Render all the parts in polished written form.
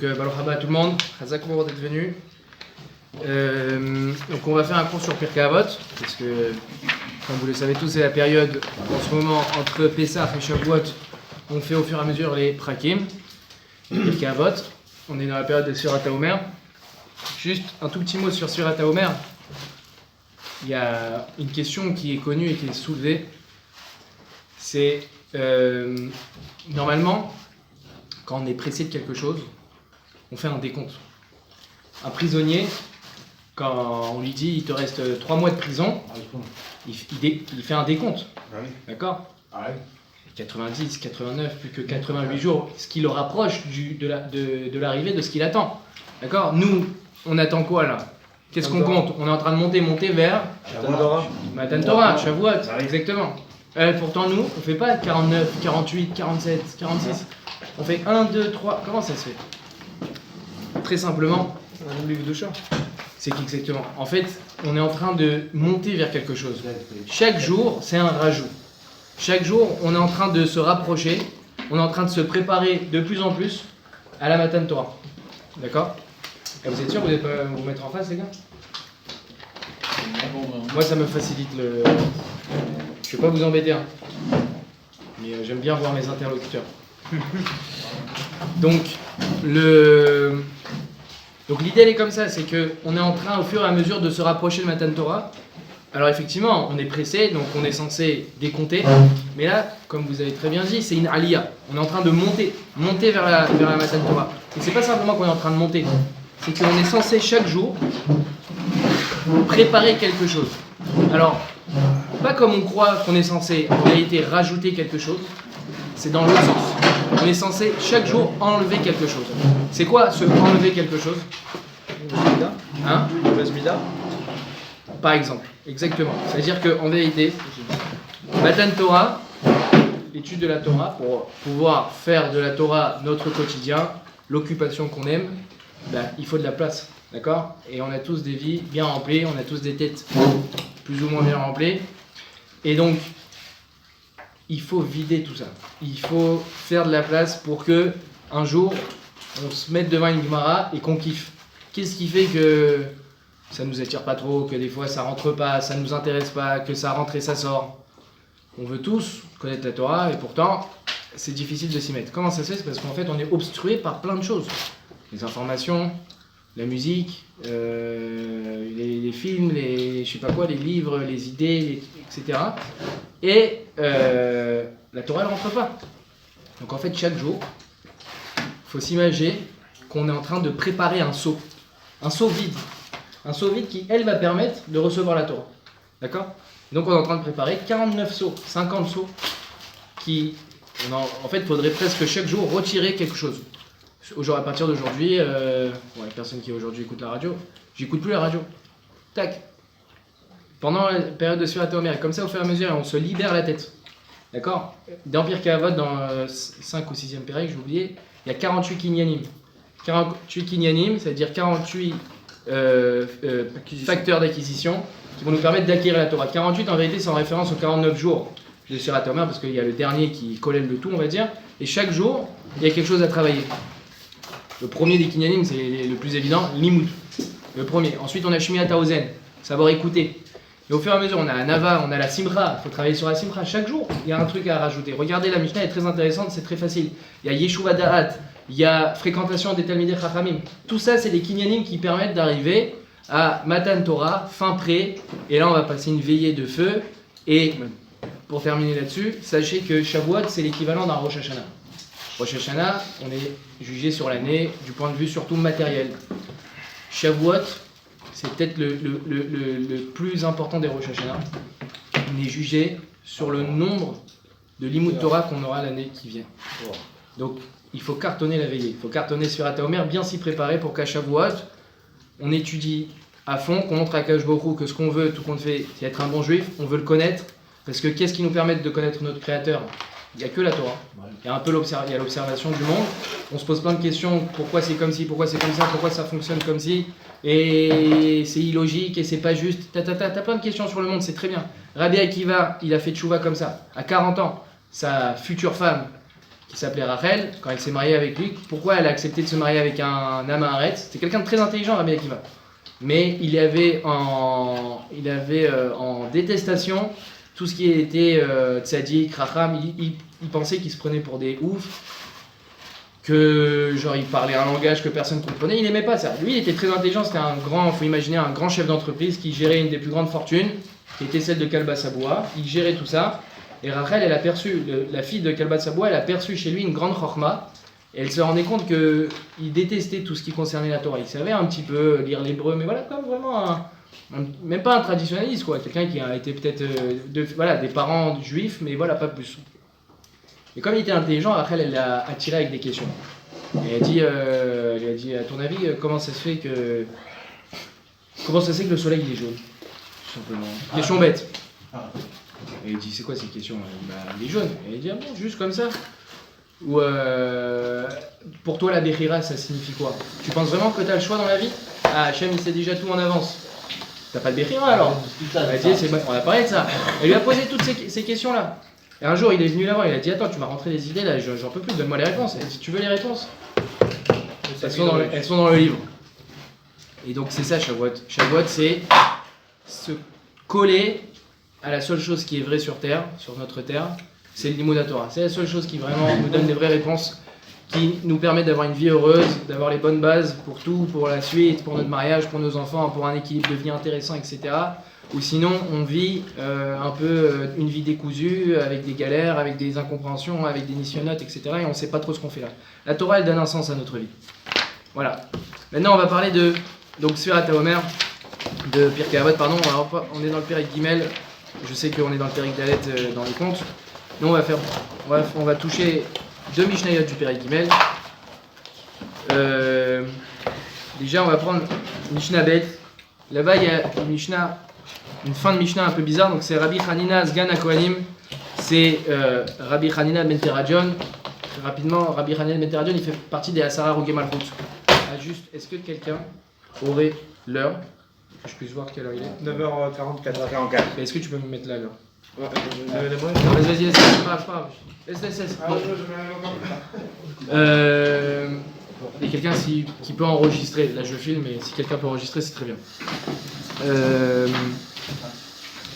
Baruch haba à tout le monde, Chazakou d'être venu. Donc on va faire un cours sur Pirkei Avot, parce que, comme vous le savez tous, c'est la période en ce moment entre Pessah et Shavuot. On fait au fur et à mesure les Prakim, Pirkei Avot. On est dans la période de Sfirat HaOmer. Juste un tout petit mot sur Sfirat HaOmer. Il y a une question qui est connue et qui est soulevée. C'est normalement, quand on est pressé de quelque chose, on fait un décompte. Un prisonnier, quand on lui dit il te reste 3 mois de prison, il fait un décompte. D'accord ? 90, 89, plus que 88 jours, ce qui le rapproche de l'arrivée de ce qu'il attend. D'accord ? Nous, on attend quoi là ? Qu'est-ce qu'on compte ? On est en train de monter vers Matan Torah, Shavuot, exactement. Pourtant nous, on fait pas 49, 48, 47, 46. On fait 1, 2, 3. Comment ça se fait ? Très simplement, c'est qu'exactement. En fait, on est en train de monter vers quelque chose. Chaque jour, c'est un rajout. Chaque jour, on est en train de se rapprocher. On est en train de se préparer de plus en plus à la Matan Torah. D'accord ? Et vous êtes sûr que vous n'allez pas vous mettre en face, les gars ? Moi, ça me facilite le... Je ne vais pas vous embêter, hein. Mais j'aime bien voir mes interlocuteurs. Donc l'idée elle est comme ça, c'est qu'on est en train au fur et à mesure de se rapprocher de Matan Torah. Alors effectivement, on est pressé, donc on est censé décompter. Mais là, comme vous avez très bien dit, c'est une aliyah. On est en train de monter vers la Matan Torah. Et c'est pas simplement qu'on est en train de monter, c'est qu'on est censé chaque jour préparer quelque chose. Alors, pas comme on croit qu'on est censé en réalité rajouter quelque chose, c'est dans l'autre sens. On est censé chaque jour enlever quelque chose. C'est quoi ce enlever quelque chose ? Hein ? Par exemple, exactement. C'est-à-dire qu'en vérité, Matan Torah, l'étude de la Torah, pour pouvoir faire de la Torah notre quotidien, l'occupation qu'on aime, il faut de la place. D'accord ? Et on a tous des vies bien remplies, on a tous des têtes plus ou moins bien remplies. Et donc, il faut vider tout ça. Il faut faire de la place pour que un jour, on se mette devant une Gemara et qu'on kiffe. Qu'est-ce qui fait que ça nous attire pas trop, que des fois ça rentre pas, ça nous intéresse pas, que ça rentre et ça sort ? On veut tous connaître la Torah et pourtant, c'est difficile de s'y mettre. Comment ça se fait ? C'est parce qu'en fait, on est obstrué par plein de choses. Les informations, la musique, les films, je sais pas quoi, les livres, les idées, etc. Et la Torah, elle rentre pas. Donc en fait, chaque jour, il faut s'imaginer qu'on est en train de préparer un seau vide. Un seau vide qui, elle, va permettre de recevoir la Torah. D'accord ? Donc on est en train de préparer 49 seaux, 50 seaux, en fait, il faudrait presque chaque jour retirer quelque chose. À partir d'aujourd'hui, la personne qui aujourd'hui écoute la radio, j'écoute plus la radio. Tac. Pendant la période de Sfirat HaOmer, comme ça au fur et à mesure, on se libère la tête. D'accord ? Dans Pirkei Avot, dans 5 ou 6e péril, j'ai oublié, il y a 48 kinyanim. 48 kinyanim, c'est-à-dire 48 facteurs d'acquisition qui vont nous permettre d'acquérir la Torah. 48, en vérité, c'est en référence aux 49 jours de Sfirat HaOmer, parce qu'il y a le dernier qui collèle le tout, on va dire. Et chaque jour, il y a quelque chose à travailler. Le premier des kinyanim, c'est le plus évident, l'imout. Le premier. Ensuite, on a Shmiat HaOzen, savoir écouter. Et au fur et à mesure, on a la Nava, on a la Simra. Il faut travailler sur la Simra. Chaque jour, il y a un truc à rajouter. Regardez, la Mishnah est très intéressante, c'est très facile. Il y a Yeshuva Da'at, il y a fréquentation des Talmidei Chachamim. Tout ça, c'est des kinyanim qui permettent d'arriver à Matan Torah, fin prêt. Et là, on va passer une veillée de feu. Et pour terminer là-dessus, sachez que Shavuot, c'est l'équivalent d'un Rosh Hashanah. Rosh Hashanah, on est jugé sur l'année du point de vue surtout matériel. Shavuot, c'est peut-être le plus important des Rosh Hashanah. On est jugé sur le nombre de Limud Torah qu'on aura l'année qui vient. Donc, il faut cartonner la veillée. Il faut cartonner Sfirat HaOmer, bien s'y préparer pour qu'à Shavuot, on étudie à fond, qu'on montre à Akadosh Baruch Hu que ce qu'on veut, tout compte fait, c'est être un bon juif. On veut le connaître. Parce que qu'est-ce qui nous permet de connaître notre Créateur ? Il n'y a que la Torah. Il y a un peu l'observation du monde. On se pose plein de questions. Pourquoi c'est comme ci ? Pourquoi c'est comme ça ? Pourquoi ça fonctionne comme ci ? Et c'est illogique et c'est pas juste. T'as plein de questions sur le monde, c'est très bien. Rabbi Akiva, il a fait tchouva comme ça. À 40 ans, sa future femme, qui s'appelait Rachel, quand elle s'est mariée avec lui, pourquoi elle a accepté de se marier avec un Amaharet? C'était quelqu'un de très intelligent, Rabbi Akiva. Mais il avait en détestation tout ce qui était tzaddik, racham. Il pensait qu'il se prenait pour des oufs, que genre il parlait un langage que personne ne comprenait. Il n'aimait pas ça. Lui, il était très intelligent. C'était un grand, faut imaginer, un grand chef d'entreprise qui gérait une des plus grandes fortunes, qui était celle de Kalba Saboua. Il gérait tout ça. Et Rachel, elle a perçu, la fille de Kalba Saboua, elle a perçu chez lui une grande chorma. Et elle se rendait compte qu'il détestait tout ce qui concernait la Torah. Il savait un petit peu lire l'hébreu, mais voilà, comme vraiment même pas un traditionnaliste, quoi. Quelqu'un qui a été peut-être des parents juifs, mais voilà, pas plus. Et comme il était intelligent, Rachel, elle l'a attiré avec des questions. Et elle a dit, à ton avis, comment ça se fait que le soleil il est jaune? Tout simplement. Question bête. Et il dit, c'est quoi ces questions? Il est jaune. Et il dit, ah bon, juste comme ça? Ou pour toi la Bechira ça signifie quoi? Tu penses vraiment que tu as le choix dans la vie? Ah, Hachem il sait déjà tout en avance. T'as pas de Bechira alors? On a parlé de ça. Elle lui a posé toutes ces questions là. Et un jour il est venu là-bas, il a dit attends, tu m'as rentré des idées là, j'en peux plus, donne-moi les réponses. Elle dit tu veux les réponses? Elles sont dans le livre. Et donc c'est ça Shavuot. Shavuot c'est se coller à la seule chose qui est vraie sur terre, sur notre terre. C'est le Limud Torah. C'est la seule chose qui vraiment nous donne des vraies réponses, qui nous permet d'avoir une vie heureuse, d'avoir les bonnes bases pour tout, pour la suite, pour notre mariage, pour nos enfants, pour un équilibre de vie intéressant, etc. Ou sinon, on vit un peu une vie décousue, avec des galères, avec des incompréhensions, avec des nisyonotes, etc. Et on ne sait pas trop ce qu'on fait là. La Torah, elle donne un sens à notre vie. Voilà. Maintenant, on va parler de Sfirat HaOmer, de Pirkei Avot, pardon. Alors, on est dans le Pérek Gimel. Je sais qu'on est dans le Pérek Dalet dans les comptes. Nous, on va toucher deux Mishnayot du Pérek Gimel. Déjà, on va prendre Mishnah Bet. Là-bas, il y a une fin de Mishnah un peu bizarre. Donc, c'est Rabbi Hanina Sgan HaKohanim. C'est Rabbi Hanina Ben Teradion. Très rapidement, Rabbi Hanina Ben Teradion, il fait partie des Asara Rogei Malchut. Juste, est-ce que quelqu'un aurait l'heure? Que je puisse voir quelle heure il est. 9h44. Est-ce que tu peux me mettre là l'heure? Ouais, Vas-y, laisse, c'est pas grave. Laisse. Bon. Il y a quelqu'un qui peut enregistrer. Là, je filme, mais si quelqu'un peut enregistrer, c'est très bien.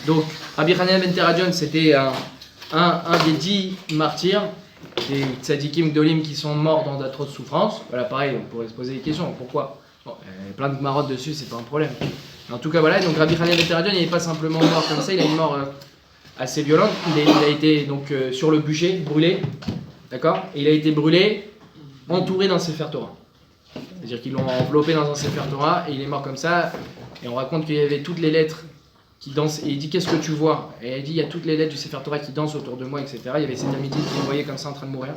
Donc, Rabbi Hanina Ben Teradion, c'était un des 10 martyrs, des tzadikim gdolim qui sont morts dans d'atroces souffrances. Voilà, pareil, on pourrait se poser des questions. Pourquoi? Bon, il y a plein de marottes dessus, c'est pas un problème. Mais en tout cas, voilà. Donc, Rabbi Hanina Ben Teradion, il n'est pas simplement mort comme ça, il a une mort assez violente. Il a été donc sur le bûcher, brûlé, d'accord? Et il a été brûlé, entouré d'un Sefer Torah. C'est-à-dire qu'ils l'ont enveloppé dans un Sefer Torah et il est mort comme ça. Et on raconte qu'il y avait toutes les lettres qui dansent. Et il dit qu'est-ce que tu vois? Et il dit il y a toutes les lettres du Sefer Torah qui dansent autour de moi, etc. Il y avait ses amis qui le voyaient comme ça en train de mourir.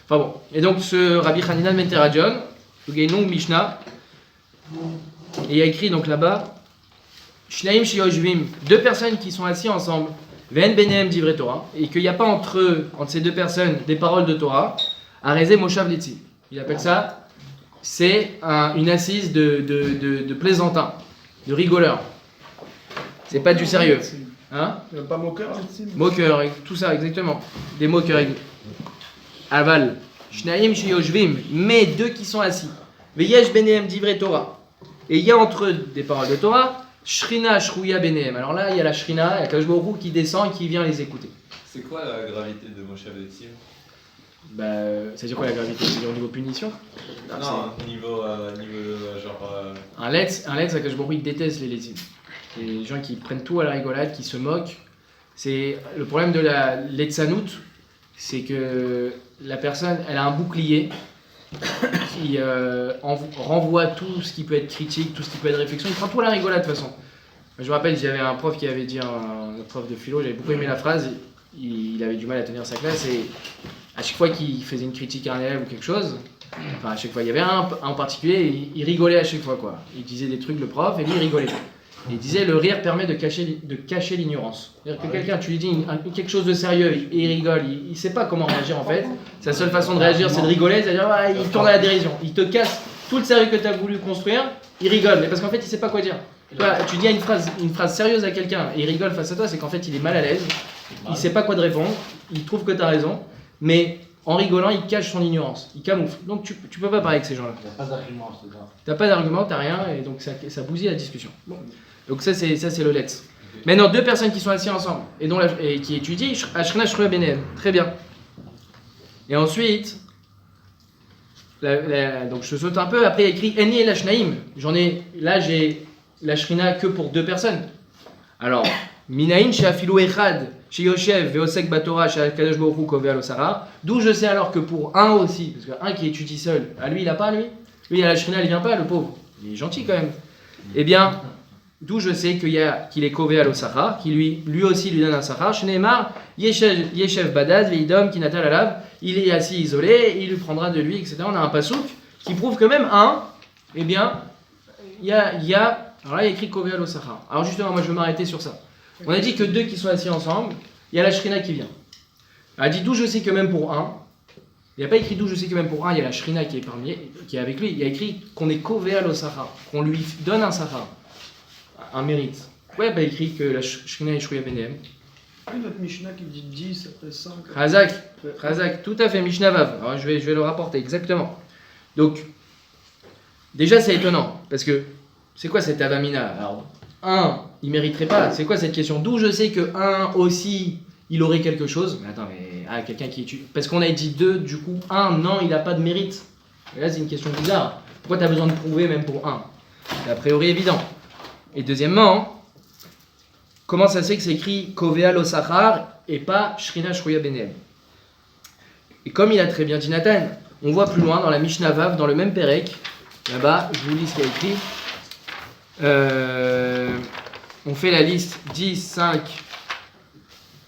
Enfin bon. Et donc ce Rabbi Hanina Ben Teradion, il y a une longue Mishnah. Et il a écrit donc là-bas Shnaim Shiyoshvim, deux personnes qui sont assis ensemble. Ven benehem divrei Torah, et qu'il n'y a pas entre ces deux personnes des paroles de Torah, arezé moshav letzi. Il appelle ça, c'est une assise de plaisantin, de rigoleur. C'est pas du sérieux. Hein? Pas moqueur, Moqueur, tout ça, exactement. Des moqueurs. Aval. Shnaim shiyoshvim, mais deux qui sont assis. Veyesh benehem divrei Torah. Et il y a entre eux des paroles de Torah. Shrina Shrouya Benehem. Alors là, il y a la Shrina, il y a Kadosh Baruch Hu qui descend et qui vient les écouter. C'est quoi la gravité de Moshe Avetim? C'est-à-dire quoi la gravité? C'est-à-dire au niveau punition? Non, niveau genre. Un letz, c'est Kadosh Baruch Hu, il déteste les lézim. Les gens qui prennent tout à la rigolade, qui se moquent. C'est le problème de la letzanout, c'est que la personne, elle a un bouclier qui renvoie tout ce qui peut être critique, tout ce qui peut être réflexion. Il prend tout à la rigolade de toute façon. Je me rappelle, j'avais un prof qui avait dit, un prof de philo, j'avais beaucoup aimé la phrase, il avait du mal à tenir sa classe et à chaque fois qu'il faisait une critique à un élève ou quelque chose, enfin à chaque fois, il y avait un en particulier, il rigolait à chaque fois quoi. Il disait des trucs le prof et lui il rigolait. Et il disait le rire permet de cacher l'ignorance. C'est-à-dire que quelqu'un, tu lui dis quelque chose de sérieux et il rigole, il ne sait pas comment réagir en fait. Sa seule façon de réagir c'est de rigoler, c'est-à-dire il tourne à la dérision. Il te casse tout le sérieux que tu as voulu construire, il rigole, mais parce qu'en fait il ne sait pas quoi dire. Toi, tu dis une phrase sérieuse à quelqu'un et il rigole face à toi, c'est qu'en fait il est mal à l'aise, il ne sait pas quoi te répondre, il trouve que tu as raison, mais en rigolant, il cache son ignorance, il camoufle. Donc tu peux pas parler avec ces gens-là. Il n'y a pas d'argument, c'est ça. T'as pas d'argument, t'as rien, et donc ça bousille la discussion. Bon. Donc ça c'est le let's. Maintenant, deux personnes qui sont assises ensemble et qui étudient, Ashrina Shruya Benehem. Très bien. Et ensuite, donc je saute un peu, après il y a écrit Eni et Lashnaim. Là j'ai la Shrina que pour deux personnes. Alors, Minaïn chez Afilou Echad, chez Yoshev, Veosek Batora, chez Akadosh Baruch Hu, Kové Alosara. D'où je sais alors que pour un aussi, parce qu'un qui étudie seul, lui il a pas lui. Lui il a la Shrina, il vient pas, le pauvre. Il est gentil quand même. Eh bien, d'où je sais qu'il est Kové Alosara, qui lui aussi lui donne un Sahar. Shneemar, Yeshev Badad, Veidom, Kinatal Alav. Il est assis isolé, il lui prendra de lui, etc. On a un pasouk qui prouve que même un, eh bien, il y a alors là, il y a écrit Kové Alosara. Alors justement, moi je vais m'arrêter sur ça. On a dit que deux qui sont assis ensemble, il y a la Shrina qui vient. Elle a dit d'où je sais que même pour un, il n'y a pas écrit d'où je sais que même pour un, il y a la Shrina qui est avec lui. Il y a écrit qu'on est Kové Alosara, qu'on lui donne un Sahar, un mérite. Pourquoi il n'y a pas écrit que la Shrina est Shruya Benehem? Notre Mishnah qui dit 10 après 5. Razak, tout à fait, Mishnah Vav. Alors je vais le rapporter, exactement. Donc, déjà c'est étonnant, parce que c'est quoi cette avamina? Alors, un, il mériterait pas. C'est quoi cette question? D'où je sais que un aussi, il aurait quelque chose? Mais attends, quelqu'un qui étudie. Parce qu'on a dit deux, du coup, un, non, il n'a pas de mérite. Et là, c'est une question bizarre. Pourquoi tu as besoin de prouver même pour un? C'est a priori évident. Et deuxièmement, comment ça se fait que c'est écrit Kové Alosachar et pas Shrina Shruya Benehem? Et comme il a très bien dit Nathan, on voit plus loin dans la Mishnah Vav, dans le même Pérec, là-bas, je vous lis ce qu'il y a écrit. On fait la liste 10, 5,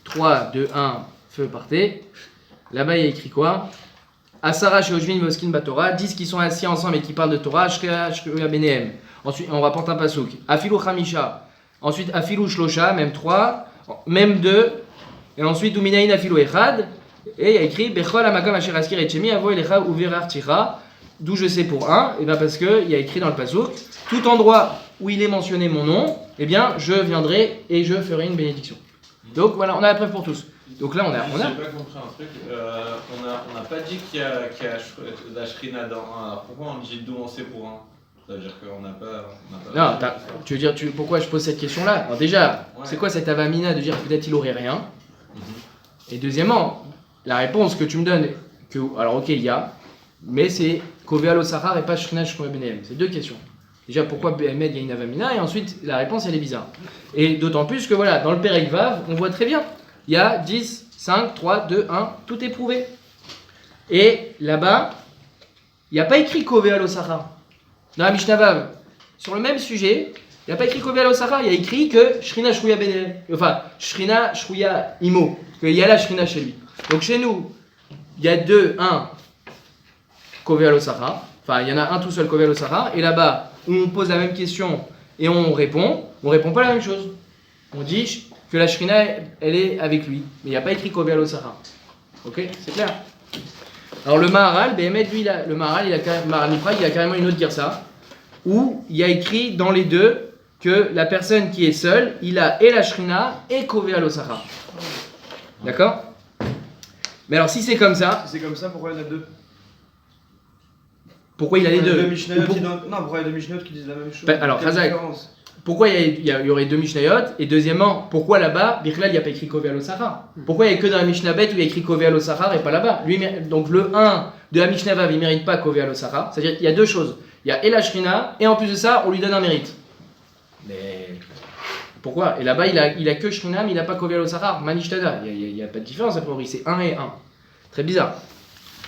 3, 2, 1, feu partez. Là-bas, il y a écrit quoi? Asara chez Ojvin Voskin Batora, 10 qui sont assis ensemble et qui parlent de Torah, Shruya Benehem. Ensuite, on rapporte un pasouk. Afilou Khamisha. Ensuite, Afilou Shlosha, même 3, même 2. Et ensuite, Uminaïn Afilou Echad. Et il y a écrit Bechol Amakom Asher Askir Etchemi Avo Elecha Uverar Tira. D'où je sais pour 1, et bien parce qu'il y a écrit dans le pasouk, tout endroit où il est mentionné mon nom, eh bien je viendrai et je ferai une bénédiction. Donc voilà, on a la preuve pour tous. Donc là on a. J'ai pas compris un truc. On n'a pas dit qu'il y a la Shrina dans un. Alors pourquoi on dit d'où on sait pour un? Ça veut dire qu'on n'a pas. Non, tu veux dire pourquoi je pose cette question-là? Alors déjà, c'est quoi cette avamina de dire peut-être il aurait rien? Et deuxièmement, la réponse que tu me donnes, alors ok, il y a, mais c'est Kové Alosachar et pas Shrina Shruya Benehem. C'est deux questions. Déjà, pourquoi Béhémed il y a une avamina? Et ensuite, la réponse elle est bizarre. Et d'autant plus que voilà, dans le Pérek Vav, on voit très bien. Il y a 10, 5, 3, 2, 1, tout est prouvé. Et là-bas, il n'y a pas écrit Kové Alosachar. Dans la Mishnah Vav, sur le même sujet, il n'y a pas écrit Kové Alosachar, il y a écrit que Shrina Shruya Benehem. Enfin, Shrina Shruya Imo. Qu'il y a la Shrina chez lui. Donc chez nous, il y a 2, 1. Kové Alosachar, enfin il y en a un tout seul Kové Alosachar, et là-bas où on pose la même question et on répond pas la même chose. On dit que la Shrina elle est avec lui, mais il n'y a pas écrit Kové Alosachar. Ok, c'est clair. Alors le Maharal, Béhémed, lui, le Maharal, il a carrément une autre girsa, où il y a écrit dans les deux que la personne qui est seule, il a et la Shrina et Kové Alosachar. D'accord? Mais alors si c'est comme ça. Si c'est comme ça, pourquoi il y en a deux? Pourquoi il a les deux? Non, pourquoi il y a deux Mishnayot qui disent la même chose? Alors, Razak, pourquoi il y aurait deux Mishnayot? Et deuxièmement, pourquoi là-bas, Birklal, il n'y a pas écrit Kové Alosachar? Pourquoi il n'y a que dans la Mishnah Bet où il y a écrit Kové Alosachar et pas là-bas? Donc le 1 de la Mishnah Vav, il ne mérite pas Kové Alosachar. C'est-à-dire qu'il y a deux choses. Il y a El Shrina, et en plus de ça, on lui donne un mérite. Mais pourquoi? Et là-bas, il a que Shrina, mais il n'a pas Kové Alosachar. Manishtada. Il n'y a pas de différence a priori, c'est 1 et 1. Très bizarre.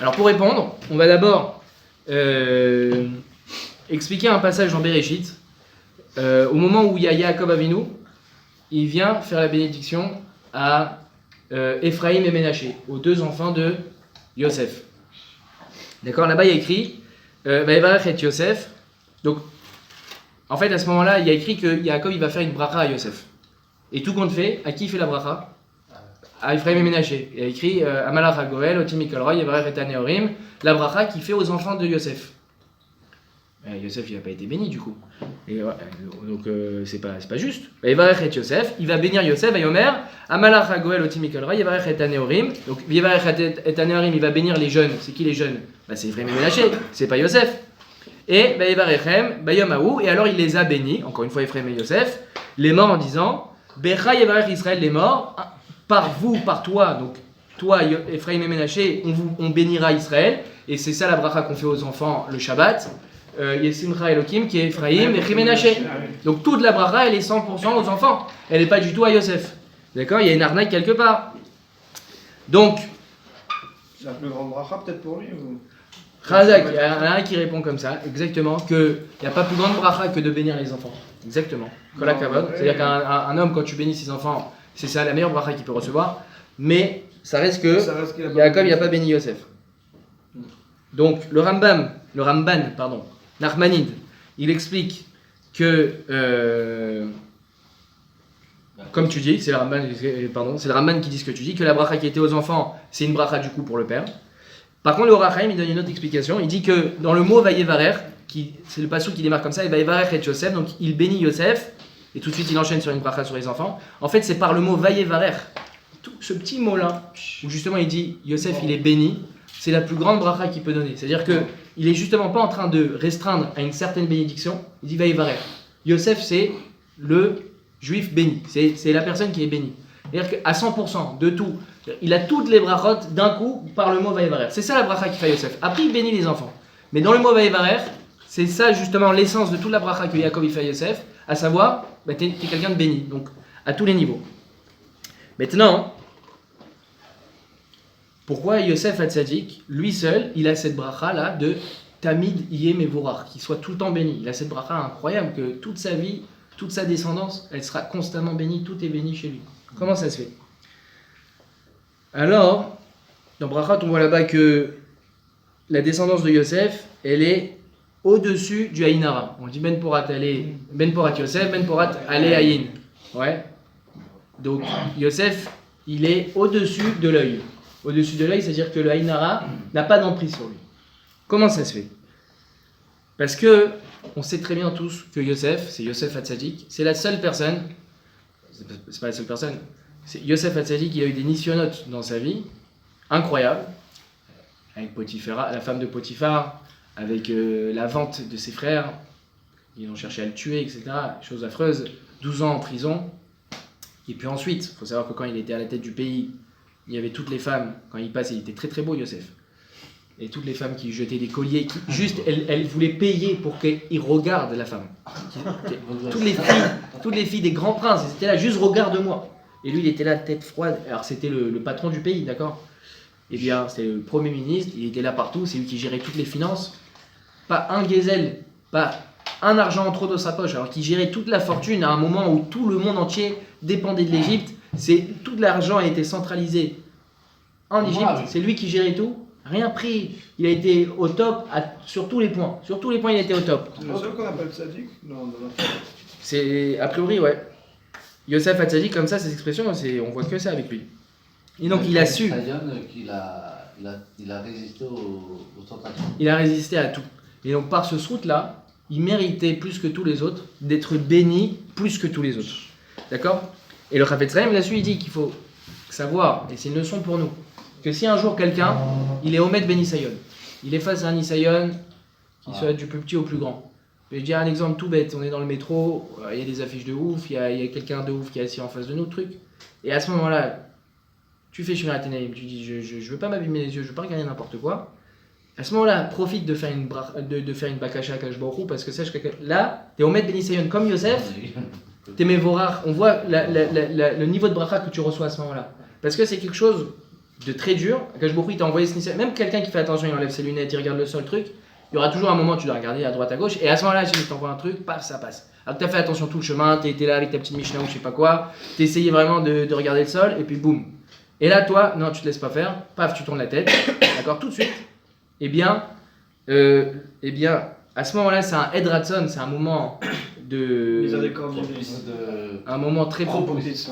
Alors pour répondre, on va d'abord expliquer un passage dans Bereshit. Au moment où il y a Yaakov Avinu, il vient faire la bénédiction à Ephraim et Ménaché, aux deux enfants de Yosef. D'accord, là-bas il y a écrit Vaïvarech et Yosef. Donc, en fait, à ce moment-là, il y a écrit que Yaakov il va faire une bracha à Yosef. Et tout compte fait, à qui il fait la bracha? À Ephraim et Ménaché. Il y a écrit Amalach HaGoel, Otim Mikolroy, Yevarech et Aneorim, la bracha qu'il fait aux enfants de Yosef. Yosef il n'a pas été béni du coup. Et, donc c'est pas juste. Yevarech et Yosef, il va bénir Yosef et Yomer, Amalach Hagoel Otimikalra, Yevarech et Aneorim. Donc, Yevarech et Aneorim, il va bénir les jeunes. C'est qui les jeunes? Bah, c'est Ephraim et Ménaché, c'est pas Yosef. Et Yevarechem, Bayom Aou, et alors il les a bénis, encore une fois Ephraim et Yosef, les morts en disant Becha Yevarech Israël, les morts, par vous, par toi, donc toi, Ephraim et Ménaché, on bénira Israël, et c'est ça la bracha qu'on fait aux enfants le Shabbat. Yesimcha Elohim qui est Ephraim et Ménaché. Donc toute la bracha elle est 100% aux enfants, elle n'est pas du tout à Yosef. D'accord? Il y a une arnaque quelque part. Donc, C'est la plus grande bracha peut-être pour lui ou... Razak, il y en a un qui répond comme ça, exactement, qu'il n'y a pas plus grande bracha que de bénir les enfants. Exactement. Kola Kavod. C'est-à-dire qu'un homme, quand tu bénis ses enfants, c'est ça la meilleure bracha qu'il peut recevoir. Mais ça reste que Yaakov, il n'a pas béni Yosef. Donc le Ramban, Nachmanide, il explique que, comme tu dis, c'est le Ramban qui dit ce que tu dis, que la bracha qui était aux enfants, c'est une bracha du coup pour le père. Par contre, le Or HaChaim, il donne une autre explication. Il dit que dans le mot Vayevarer, c'est le passage qui démarre comme ça, et Vayevarer et Yosef, donc il bénit Yosef, et tout de suite il enchaîne sur une bracha sur les enfants. En fait, c'est par le mot Vayevarer, ce petit mot-là, où justement il dit Yosef il est béni, c'est la plus grande bracha qu'il peut donner. C'est-à-dire qu'il est justement pas en train de restreindre à une certaine bénédiction, il dit Vayevarer. Yosef, c'est le juif béni, c'est la personne qui est bénie. C'est-à-dire qu'à 100% de tout, il a toutes les brachot d'un coup par le mot Vayevarer. C'est ça la bracha qui fait Yosef. Après, il bénit les enfants. Mais dans le mot Vayevarer, c'est ça justement l'essence de toute la bracha que Yaakov il fait Yosef, à savoir, t'es quelqu'un de béni, donc à tous les niveaux. Maintenant, pourquoi Yosef Hatzadik, lui seul, il a cette bracha là de Tamid Yeh Mevorach, qu'il soit tout le temps béni. Il a cette bracha incroyable que toute sa vie, toute sa descendance, elle sera constamment bénie, tout est béni chez lui. Comment ça se fait? Alors, dans Brachat, on voit là-bas que la descendance de Yosef, elle est au-dessus du Aïnara. On dit Ben Porat Yosef, Ben Porat Ale Aïn. Ouais. Donc, Yosef, il est au-dessus de l'œil. Au-dessus de l'œil, c'est-à-dire que le Aïnara n'a pas d'emprise sur lui. Comment ça se fait? Parce que, on sait très bien tous que Yosef, c'est Yosef Hatzadik, c'est la seule personne, c'est pas la seule personne, c'est Yosef Hatzadik, il a eu des nisyonotes dans sa vie, incroyables, avec Potiphar, la femme de Potiphar, avec la vente de ses frères, ils ont cherché à le tuer, etc. Chose affreuse, 12 ans en prison. Et puis ensuite, il faut savoir que quand il était à la tête du pays, il y avait toutes les femmes, quand il passait, il était très très beau Yosef. Et toutes les femmes qui jetaient des colliers, qui, juste, elles voulaient payer pour qu'il regarde la femme. Toutes les filles des grands princes, elles étaient là, juste regarde-moi. Et lui, il était là, tête froide. Alors, c'était le patron du pays, d'accord? Eh bien, c'était le premier ministre, il était là partout, c'est lui qui gérait toutes les finances. Pas un gezel, pas un argent en trop dans sa poche, alors qu'il gérait toute la fortune à un moment où tout le monde entier dépendait de l'Égypte. Tout l'argent a été centralisé en Égypte, c'est lui qui gérait tout. Rien pris, il a été au top sur tous les points. Sur tous les points, il a été au top. C'est le seul qu'on appelle Tzadik? Non, C'est a priori, ouais. Yosef Hatzadik, comme ça, ces expressions, on voit que ça avec lui. Et donc, il a su. Il a résisté aux tentations. Il a résisté à tout. Et donc, par ce route-là, il méritait plus que tous les autres d'être béni plus que tous les autres. D'accord? Et le Chafetz Chaim, là-dessus, il dit qu'il faut savoir, et c'est une leçon pour nous, que si un jour quelqu'un, il est Omed Ben Isayon, il est face à un Isayon qui soit du plus petit au plus grand. Je vais dire un exemple tout bête, on est dans le métro, il y a des affiches de ouf, il y a quelqu'un de ouf qui est assis en face de nous, truc. Et à ce moment-là, tu fais Shmirat Enaim, tu dis je veux pas m'abîmer les yeux, je veux pas regarder n'importe quoi. À ce moment-là, profite de faire une bakasha à Kadosh Baruch Hu, parce que sache que là, t'es Omed Ben Isayon comme Yosef, t'es Mevorach, on voit le niveau de bracha que tu reçois à ce moment-là. Parce que c'est quelque chose de très dur. Kadosh Baruch Hu, il t'a envoyé ce Nisayon. Même quelqu'un qui fait attention, il enlève ses lunettes, il regarde le sol, truc. Il y aura toujours un moment où tu dois regarder à droite, à gauche. Et à ce moment-là, si je t'envoie un truc, paf, ça passe. Alors que t'as fait attention tout le chemin, t'es là avec ta petite Mishnah ou je sais pas quoi. T'essayais vraiment de regarder le sol, et puis boum. Et là, toi, non, tu te laisses pas faire. Paf, tu tournes la tête. D'accord, tout de suite. Eh bien, à ce moment-là, c'est un Ed Ratson, c'est un moment un moment très propice,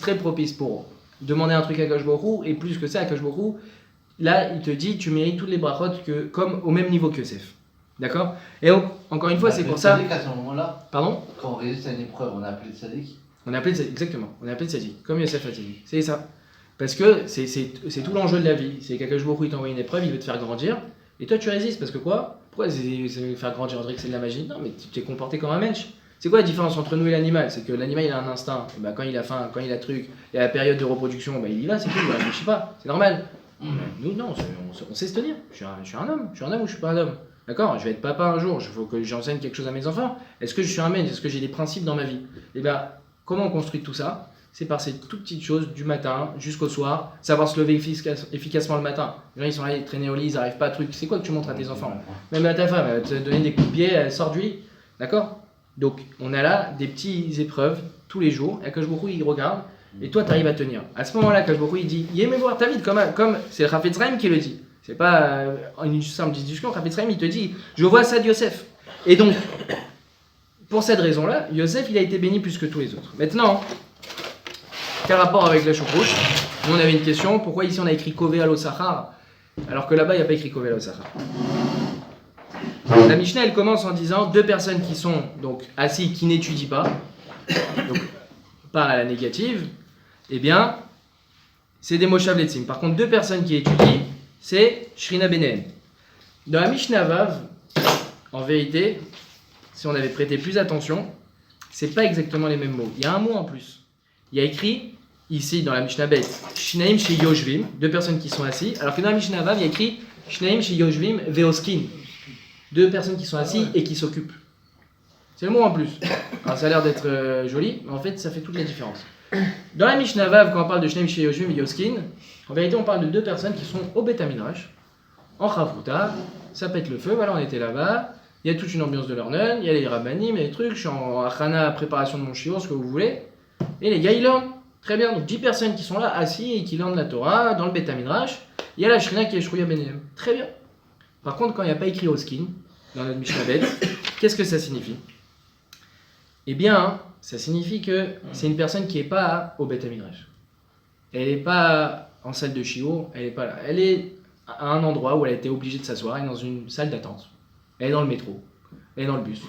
très propice pour demander un truc à Kadosh Baruch Hu, et plus que ça, à Kadosh Baruch Hu, là, il te dit, tu mérites toutes les brachot comme au même niveau que Yosef. D'accord? Et donc, encore une fois, c'est pour ça. À ce moment-là, Pardon? quand on résiste à une épreuve, on a appelé le Tzadik. On est appelé exactement, on est appelé tzaddik, comme Yosef Hatzadik. C'est ça. Parce que c'est tout l'enjeu de la vie. C'est qu'Akadosh Baruch Hu, il t'envoie une épreuve, il veut te faire grandir, et toi tu résistes parce que quoi? Pourquoi c'est faire grandir? On dirait que c'est de la magie. Non, mais tu t'es comporté comme un mensch. C'est quoi la différence entre nous et l'animal? C'est que l'animal il a un instinct. Et bah, quand il a faim, quand il a truc, et à la période de reproduction, bah, il y va, c'est tout. Il réfléchit pas, c'est normal. Nous non, on sait se tenir. Je suis un homme. Je suis un homme ou je suis pas un homme? D'accord, je vais être papa un jour, il faut que j'enseigne quelque chose à mes enfants. Est-ce que je suis un mensch? Est-ce que j'ai des principes dans ma vie? Et bien, comment on construit tout ça? C'est par ces toutes petites choses du matin jusqu'au soir, savoir se lever efficacement le matin. Les gens ils sont là, ils traînent au lit, ils n'arrivent pas à truc. C'est quoi que tu montres à tes enfants? Même à ta femme, elle va te donner des coups de pied, elle sort du lit. D'accord? Donc, on a là des petites épreuves tous les jours, et Akadosh Baruch Hu, il regarde, et toi, tu arrives à tenir. À ce moment-là, Akadosh Baruch Hu, il dit Yémé voir ta vie, comme c'est le Chafetz Chaim qui le dit. C'est pas une simple discussion. Chafetz Chaim, il te dit je vois ça de Yosef. Et donc, pour cette raison-là, Yosef, il a été béni plus que tous les autres. Maintenant, quel rapport avec la choucrouche? Nous, on avait une question pourquoi ici on a écrit Kové Alo Sachar alors que là-bas, il n'y a pas écrit Kové Alo Sachar? La Mishnah, elle commence en disant deux personnes qui sont donc assis, qui n'étudient pas, donc on parle à la négative, eh bien, c'est des Moshav Letzim. Par contre, deux personnes qui étudient, c'est Shrina Benehem. Dans la Mishnah Vav, en vérité, si on avait prêté plus attention, c'est pas exactement les mêmes mots. Il y a un mot en plus. Il y a écrit ici dans la Mishnah Bet, Shnaim She Yoshvim, deux personnes qui sont assis, alors que dans la Mishnah Vav, il y a écrit Shnaim She Yoshvim Veoskin. Deux personnes qui sont assises et qui s'occupent. C'est le mot en plus. Alors ça a l'air d'être joli, mais en fait ça fait toute la différence. Dans la Mishnah Vav, quand on parle de Shneim Shei Yoshvim et Yoskin, en vérité on parle de deux personnes qui sont au Beth Midrash, en Chavruta, ça pète le feu, voilà on était là-bas, il y a toute une ambiance de l'Ornon, il y a les rabbanim, il y a les trucs, je suis en Achana, préparation de mon shiur, ce que vous voulez, et les gars ils learnent. Très bien, donc 10 personnes qui sont là, assis et qui learnent la Torah, dans le Beth Midrash, il y a la Shrina qui est Shrouya Benehem. Très bien. Par contre, quand il n'y a pas écrit Oskin, dans notre Mishnah Bet, qu'est-ce que ça signifie? Eh bien, ça signifie que c'est une personne qui n'est pas au Beth Midrash. Elle n'est pas en salle de shiur, elle n'est pas là. Elle est à un endroit où elle a été obligée de s'asseoir, elle est dans une salle d'attente. Elle est dans le métro, elle est dans le bus,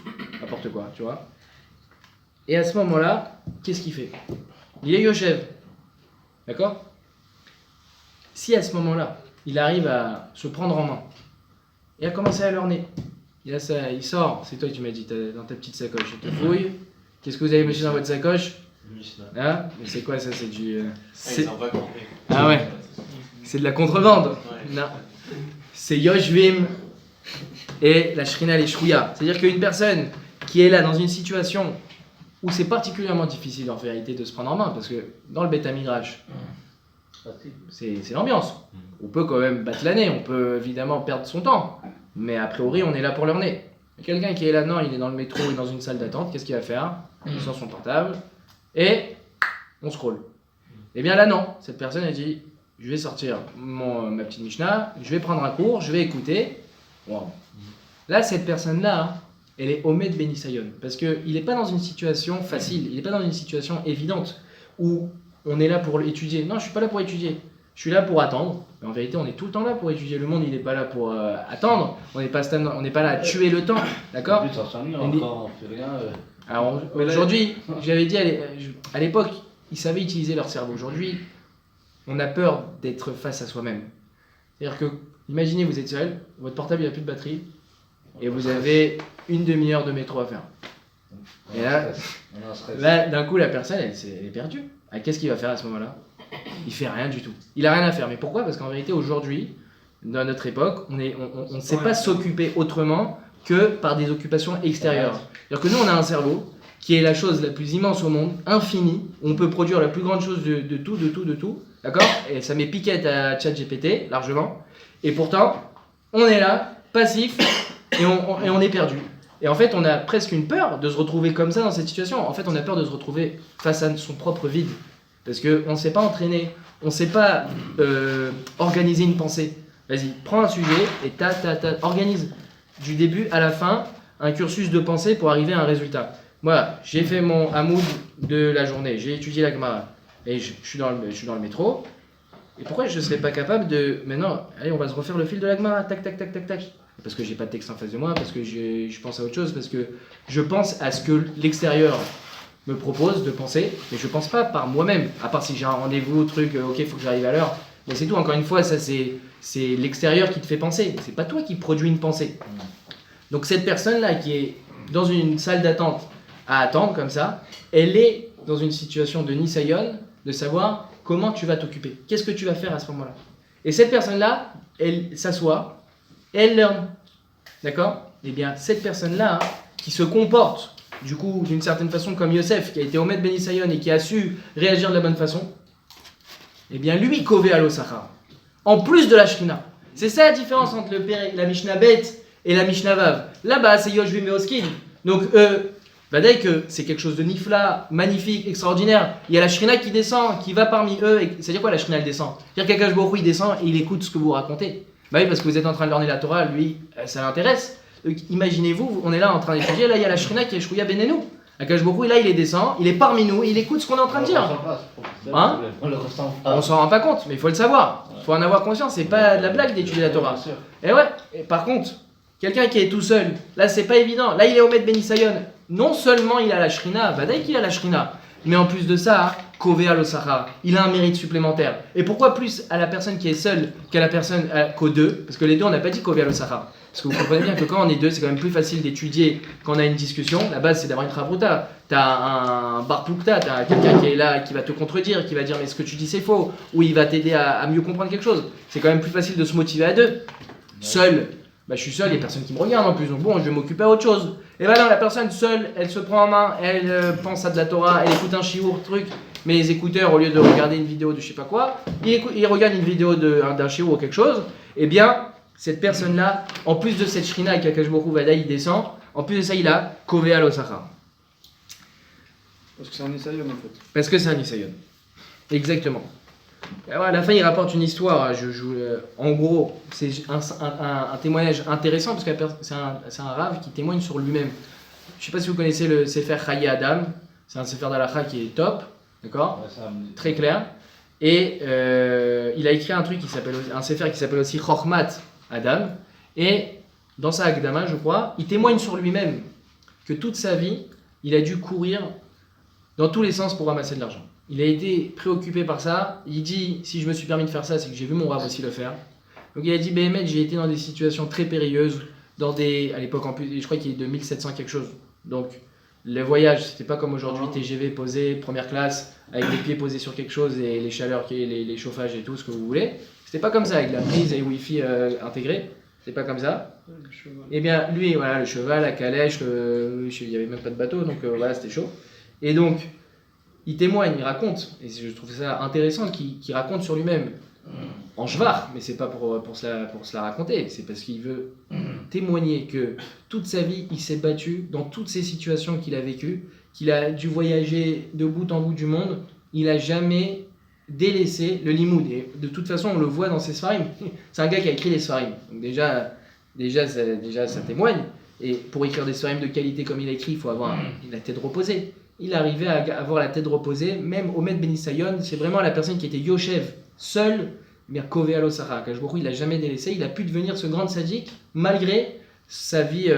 n'importe quoi, tu vois. Et à ce moment-là, qu'est-ce qu'il fait? Il est Yoshev, d'accord? Si à ce moment-là, il arrive à se prendre en main, et à commencer à leurner. Il sort, c'est toi qui m'as dit, dans ta petite sacoche, il te fouille. Qu'est-ce que vous avez mis dans votre sacoche? Ah, mais c'est quoi ça? C'est du. Ah ouais, c'est de la contrebande. Ouais. Non. C'est Yoshvim et la Shrina les Shrouya. C'est-à-dire qu'une personne qui est là dans une situation où c'est particulièrement difficile en vérité de se prendre en main, parce que dans le Beth Midrash, c'est l'ambiance. On peut quand même battre l'année, on peut évidemment perdre son temps, mais a priori on est là pour leur nez. Quelqu'un qui est là, non, il est dans le métro ou dans une salle d'attente, qu'est-ce qu'il va faire? Il sort son portable et on scrolle. Eh bien là non, cette personne a dit, je vais sortir ma petite Mishnah, je vais prendre un cours, je vais écouter. Wow. Là cette personne-là, elle est Omed Benisayon, parce qu'il n'est pas dans une situation facile, il n'est pas dans une situation évidente où on est là pour étudier. Non, je ne suis pas là pour étudier. Je suis là pour attendre. Mais en vérité, on est tout le temps là pour étudier. Le monde, il n'est pas là pour attendre. On n'est pas là à tuer le temps. D'accord? On fait rien. Alors aujourd'hui, j'avais dit à l'époque, ils savaient utiliser leur cerveau. Aujourd'hui, on a peur d'être face à soi-même. C'est-à-dire que, imaginez, vous êtes seul, votre portable, il n'a plus de batterie, et vous avez une demi-heure de métro à faire. Et là d'un coup, la personne, elle est perdue. Ah, qu'est-ce qu'il va faire à ce moment-là? Il fait rien du tout. Il a rien à faire. Mais pourquoi? Parce qu'en vérité, aujourd'hui, dans notre époque, on ne sait pas s'occuper autrement que par des occupations extérieures. C'est-à-dire que nous, on a un cerveau qui est la chose la plus immense au monde, infinie. On peut produire la plus grande chose de tout. D'accord? Et ça met piquette à ChatGPT, largement. Et pourtant, on est là, passif, et on est perdu. Et en fait, on a presque une peur de se retrouver comme ça dans cette situation. En fait, on a peur de se retrouver face à son propre vide. Parce qu'on ne sait pas entraîner, on ne sait pas organiser une pensée. Vas-y, prends un sujet et organise du début à la fin un cursus de pensée pour arriver à un résultat. Moi, j'ai fait mon hamoud de la journée, j'ai étudié la Gemara et je suis dans le métro. Et pourquoi je ne serais pas capable de... Maintenant, allez, on va se refaire le fil de la Gemara, tac. Parce que j'ai pas de texte en face de moi, parce que je pense à autre chose, parce que je pense à ce que l'extérieur me propose de penser, mais je pense pas par moi-même, à part si j'ai un rendez-vous, truc, ok, il faut que j'arrive à l'heure. Mais c'est tout, encore une fois, ça c'est l'extérieur qui te fait penser, c'est pas toi qui produis une pensée. Donc cette personne-là qui est dans une salle d'attente à attendre comme ça, elle est dans une situation de nisayon, de savoir comment tu vas t'occuper, qu'est-ce que tu vas faire à ce moment-là. Et cette personne-là, elle s'assoit, elle learn, d'accord? Eh bien cette personne-là, qui se comporte du coup d'une certaine façon comme Yosef, qui a été Omed Ben Isayon et qui a su réagir de la bonne façon, eh bien lui, Kové Alo Sachar, en plus de la Shrina. C'est ça la différence entre la Mishnah Bet et la Mishnah Vav. Là-bas, c'est Yoshvi Meoskin. Donc, Vadaï que c'est quelque chose de nifla, magnifique, extraordinaire. Il y a la Shrina qui descend, qui va parmi eux. C'est-à-dire quoi la Shrina, elle descend? C'est-à-dire qu'Akash Baruch Hu, il descend et il écoute ce que vous racontez. Bah oui, parce que vous êtes en train de learner la Torah, lui, ça l'intéresse. Donc, imaginez-vous, on est là en train d'étudier, là il y a la Shrina qui est Shkouya Benenou. Akash Baruch Hu, là il est descend, il est parmi nous, il écoute ce qu'on est en train de dire. Hein? On le ressent pas. On s'en rend pas compte, mais il faut le savoir. Il faut en avoir conscience, c'est pas de la blague d'étudier la Torah. Bien sûr. Et ouais, et par contre, quelqu'un qui est tout seul, là c'est pas évident. Là il est au Omed Ben Isayon. Non seulement il a la Shrina, Vadaï qu'il a la Shrina, mais en plus de ça, Kové Alo Sachar, il a un mérite supplémentaire. Et pourquoi plus à la personne qui est seule qu'à la personne qu'aux deux? Parce que les deux on n'a pas dit Kové Alo Sachar. Parce que vous comprenez bien que quand on est deux, c'est quand même plus facile d'étudier quand on a une discussion. La base c'est d'avoir une Chavruta. T'as un bar plukta, t'as quelqu'un qui est là, qui va te contredire, qui va dire mais ce que tu dis c'est faux, ou il va t'aider à mieux comprendre quelque chose. C'est quand même plus facile de se motiver à deux. Seul, bah, je suis seul, il n'y a personne qui me regarde en plus, donc bon, je vais m'occuper à autre chose. Et voilà, la personne seule, elle se prend en main, elle pense à de la Torah, elle écoute un chiour, truc, mais les écouteurs, au lieu de regarder une vidéo de je sais pas quoi, il regarde une vidéo d'un chiour ou quelque chose, et bien, cette personne-là, en plus de cette shrina avec Akash Baruch Hu Vadaï, il descend, en plus de ça, il a Kové Alo Sachar. Parce que c'est un Isaïon en fait. Parce que c'est un Isayon. Exactement. Alors, à la fin, il rapporte une histoire. En gros, c'est un témoignage intéressant parce que c'est un rave qui témoigne sur lui-même. Je ne sais pas si vous connaissez le Sefer Chaye Adam. C'est un Sefer d'Alacha qui est top, d'accord? Ouais, ça me dit. Très clair. Et il a écrit un Sefer qui s'appelle aussi Chochmat Adam. Et dans sa Hakdama, je crois, il témoigne sur lui-même que toute sa vie, il a dû courir dans tous les sens pour ramasser de l'argent. Il a été préoccupé par ça. Il dit, si je me suis permis de faire ça, c'est que j'ai vu mon rave aussi le faire. Donc il a dit, Béhémet, j'ai été dans des situations très périlleuses, à l'époque en plus, je crois qu'il est de 1700 quelque chose. Donc les voyages, c'était pas comme aujourd'hui, TGV posé, première classe, avec les pieds posés sur quelque chose et les chaleurs, les chauffages et tout, ce que vous voulez. C'était pas comme ça, avec la prise et Wi-Fi intégré. C'était pas comme ça. Et bien lui, voilà, le cheval, la calèche, il n'y avait même pas de bateau, donc voilà, c'était chaud. Et donc, il témoigne, il raconte, et je trouve ça intéressant qu'il raconte sur lui-même, en chevar, mais c'est pas pour se la raconter, c'est parce qu'il veut témoigner que toute sa vie, il s'est battu dans toutes ces situations qu'il a vécues, qu'il a dû voyager de bout en bout du monde, il a jamais délaissé le limoud. Et de toute façon, on le voit dans ses sfarim. C'est un gars qui a écrit des sfarim. Donc déjà ça témoigne. Et pour écrire des sfarim de qualité comme il a écrit, il faut avoir la tête reposée. Il arrivait à avoir la tête reposée, même Omed Ben Isayon, c'est vraiment la personne qui était Yoshev, seul, mais Kové Alo Sachar. Akash Baruch Hu, il l'a jamais délaissé, il a pu devenir ce grand sadique malgré sa vie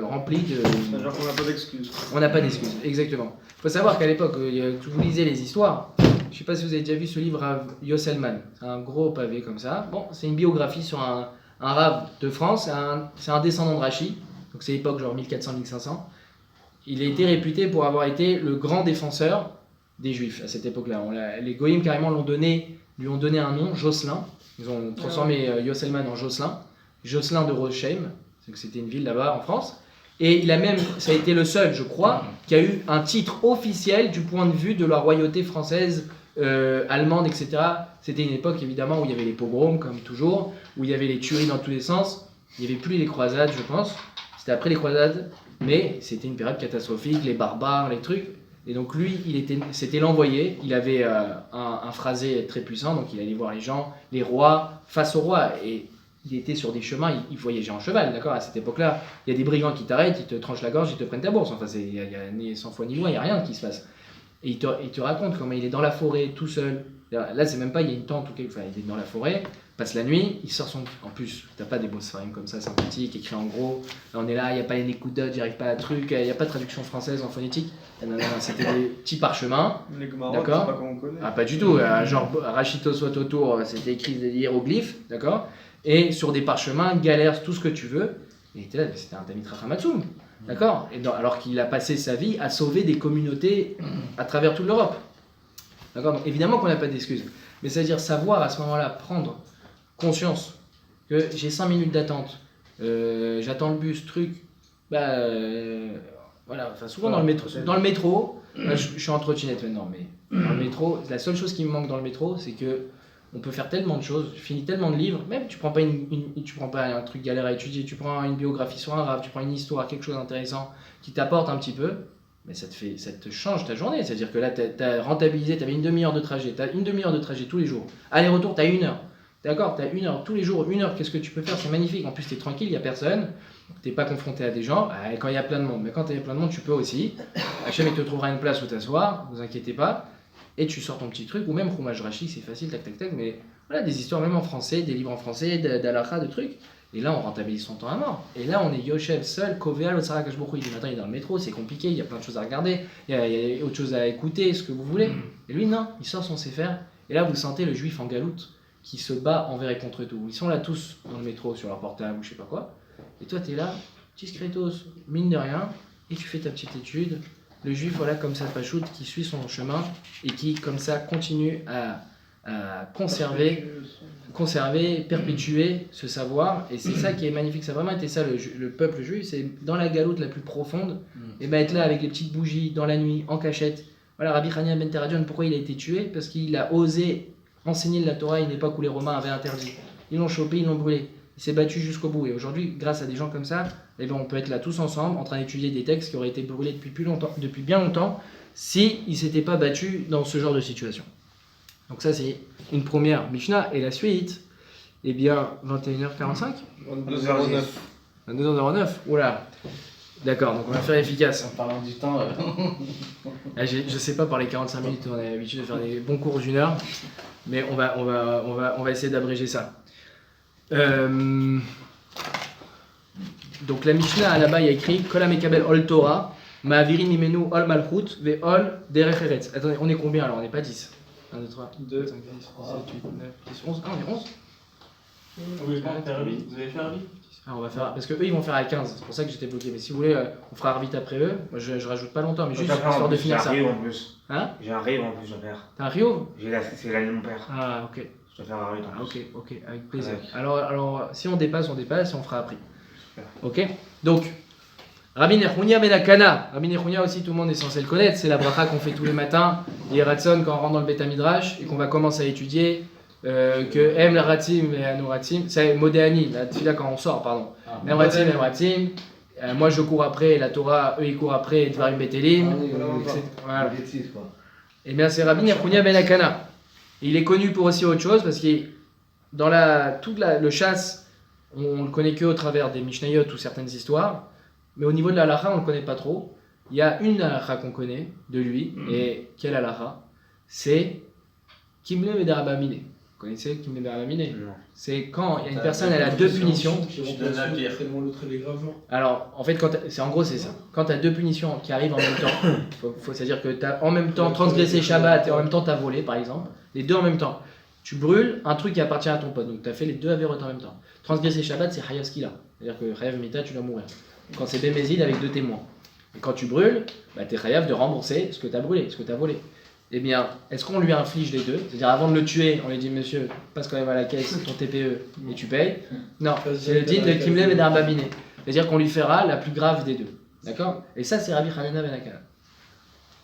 remplie de. C'est-à-dire qu'on n'a pas d'excuses. On n'a pas d'excuses, exactement. Il faut savoir qu'à l'époque, vous lisez les histoires. Je ne sais pas si vous avez déjà vu ce livre à Yosselman. C'est un gros pavé comme ça. Bon, c'est une biographie sur un rave de France. C'est un descendant de Rachi. Donc c'est l'époque genre 1400-1500. Il a été réputé pour avoir été le grand défenseur des Juifs à cette époque-là. Les Goïms carrément lui ont donné un nom, Jocelyn. Ils ont transformé Yosselman en Jocelyn. Jocelyn de Rosheim, c'est que c'était une ville là-bas en France. Et ça a été le seul, je crois, qui a eu un titre officiel du point de vue de la royauté française, allemande, etc. C'était une époque évidemment où il y avait les pogroms, comme toujours, où il y avait les tueries dans tous les sens. Il n'y avait plus les croisades, je pense. C'était après les croisades. Mais c'était une période catastrophique, les barbares, les trucs. Et donc lui, c'était l'envoyé. Il avait un phrasé très puissant, donc il allait voir les gens, les rois, face aux rois. Et il était sur des chemins, il voyageait en cheval, d'accord? À cette époque-là, il y a des brigands qui t'arrêtent, ils te tranchent la gorge, ils te prennent ta bourse. Enfin, il y a ni 100 fois ni loin, il n'y a rien qui se passe. Et il te raconte comment il est dans la forêt, tout seul. Là, c'est même pas, il y a une tente ou quelque chose. Enfin, il est dans la forêt, passe la nuit, il sort son. En plus, t'as pas des beaux sfarim comme ça, sympathiques, écrits en gros. Là, on est là, il n'y a pas les Nekudot, j'y arrive pas à truc, il n'y a pas de traduction française en phonétique. Non, c'était des petits parchemins. Les Gemara, D'accord. c'est pas comment on connaît. Ah, pas du tout, genre Rachito soit autour, c'était écrit des hiéroglyphes, d'accord. Et sur des parchemins, galère, tout ce que tu veux. Et était là, c'était un Tamid Rachamatsum, d'accord. Alors qu'il a passé sa vie à sauver des communautés à travers toute l'Europe. D'accord. Donc évidemment qu'on n'a pas d'excuses. Mais c'est-à-dire savoir à ce moment-là prendre conscience que j'ai 5 minutes d'attente, j'attends le bus, truc, voilà, enfin souvent dans le métro, là, je suis en trottinette maintenant, mais dans le métro, la seule chose qui me manque dans le métro, c'est que on peut faire tellement de choses, je finis tellement de livres, même tu prends pas un truc galère à étudier, tu prends une biographie sur un rave, tu prends une histoire, quelque chose d'intéressant qui t'apporte un petit peu, mais ça te change ta journée, c'est-à-dire que là tu as rentabilisé, tu avais une demi-heure de trajet, tu as une demi-heure de trajet tous les jours, aller-retour tu as 1 heure, d'accord, tu as 1 heure tous les jours, 1 heure, qu'est-ce que tu peux faire, c'est magnifique, en plus tu es tranquille, il n'y a personne, tu n'es pas confronté à des gens, quand il y a plein de monde, mais quand il y a plein de monde tu peux aussi, Hachem il te trouvera une place où t'asseoir, ne vous inquiétez pas, et tu sors ton petit truc, ou même Chumash Rashi, c'est facile, tac tac tac, mais voilà, des histoires même en français, des livres en français, d'Alacha, de trucs. Et là, on rentabilise son temps à mort. Et là, on est Yoshev seul, Kovéal, Otsara Kashboukou. Il dit maintenant, il est dans le métro, c'est compliqué, il y a plein de choses à regarder, il y a autre chose à écouter, ce que vous voulez. Et lui, non, il sort son Sefer. Et là, vous sentez le juif en galoute qui se bat envers et contre tout. Ils sont là tous dans le métro, sur leur portable ou je sais pas quoi. Et toi, tu es là, discretos, mine de rien, et tu fais ta petite étude. Le juif, voilà, comme ça, Pachout, qui suit son chemin et qui, comme ça, continue à conserver, perpétuer ce savoir, et c'est ça qui est magnifique, ça a vraiment été ça le peuple juif, c'est dans la galoute la plus profonde, et ben être là avec les petites bougies dans la nuit, en cachette. Voilà, Rabbi Hanina ben Teradion, pourquoi il a été tué? Parce qu'il a osé enseigner la Torah à une époque où les Romains avaient interdit. Ils l'ont chopé, ils l'ont brûlé, il s'est battu jusqu'au bout, et aujourd'hui, grâce à des gens comme ça, eh ben on peut être là tous ensemble, en train d'étudier des textes qui auraient été brûlés depuis bien longtemps, si ils s'étaient pas battus dans ce genre de situation. Donc ça c'est une première Mishnah, et la suite, eh bien 21h45 22h09. 22h09, oula. D'accord, donc on va faire efficace. En parlant du temps, Je sais pas par les 45 minutes, on a l'habitude de faire des bons cours d'une heure, mais on va essayer d'abréger ça. Donc la Mishnah là-bas il y a écrit Kol HaMekabel Ol Torah, Ma'avirin Mimenu Ol Malchut, Ve Ol Derech Eretz. Attendez, on est combien alors? On n'est pas 10. 1, 2, 3, 2, 5, 6, 7, 8, 9, 10, 11. Ah, on est 11. Vous avez fait Arvi? Ah, on va faire, parce que eux ils vont faire à 15, c'est pour ça que j'étais bloqué. Mais si vous voulez, on fera vite après eux. Moi je rajoute pas longtemps, mais juste histoire de finir ça. J'ai un Rio en plus. Hein? J'ai un Rio en plus à faire. T'as un Rio? C'est l'année de mon père. Ah, ok. Je dois faire un Rio en Ah, plus. ok, avec plaisir. Ouais. Alors, si on dépasse, et on fera après. Super. Ok? Donc, Rabbi Nechounia ben Akana. Rabbi Nechounia aussi, tout le monde est censé le connaître. C'est la bracha qu'on fait tous les matins. Et Ratson, quand on rentre dans le Beth Midrash et qu'on va commencer à étudier, que Em la Ratzim et Anu Ratzim, c'est Modéani, la tefila quand on sort, pardon. Em Ratzim. Moi je cours après, la Torah, eux ils courent après, Dvarim Betelim. Voilà. Et bien c'est Rabbi Nechounia ben Akana. Il est connu pour aussi autre chose parce que dans le chasse, on le connaît que au travers des Mishnayot ou certaines histoires, mais au niveau de la halakha, on le connaît pas trop. Il y a une halakha qu'on connaît de lui, et quelle halakha? C'est Kimle Medarabamine. Vous connaissez Kimle Medarabamine? Non. C'est quand il y a une personne, elle a deux punitions. Je donne la pierre. Alors, en fait, en gros, c'est ça. Quand tu as deux punitions qui arrivent en même temps, c'est-à-dire que tu as en même temps transgressé Shabbat et en même temps tu as volé, par exemple, les deux en même temps. Tu brûles un truc qui appartient à ton pote, donc tu as fait les deux avérotes en même temps. Transgresser Shabbat, c'est Chayav Skila, c'est-à-dire que Chayav Mita, tu dois mourir. Quand c'est Bémézid avec deux témoins. Et quand tu brûles, bah, tu es Chayav de rembourser ce que tu as brûlé, ce que tu as volé. Eh bien, est-ce qu'on lui inflige les deux? C'est-à-dire, avant de le tuer, on lui dit, monsieur, passe quand même à la caisse ton TPE et tu payes. Non, c'est le din de Kimle et d'Arbabiné. C'est-à-dire qu'on lui fera la plus grave des deux. D'accord? Et ça, c'est Rabbi Hanina ben Akana.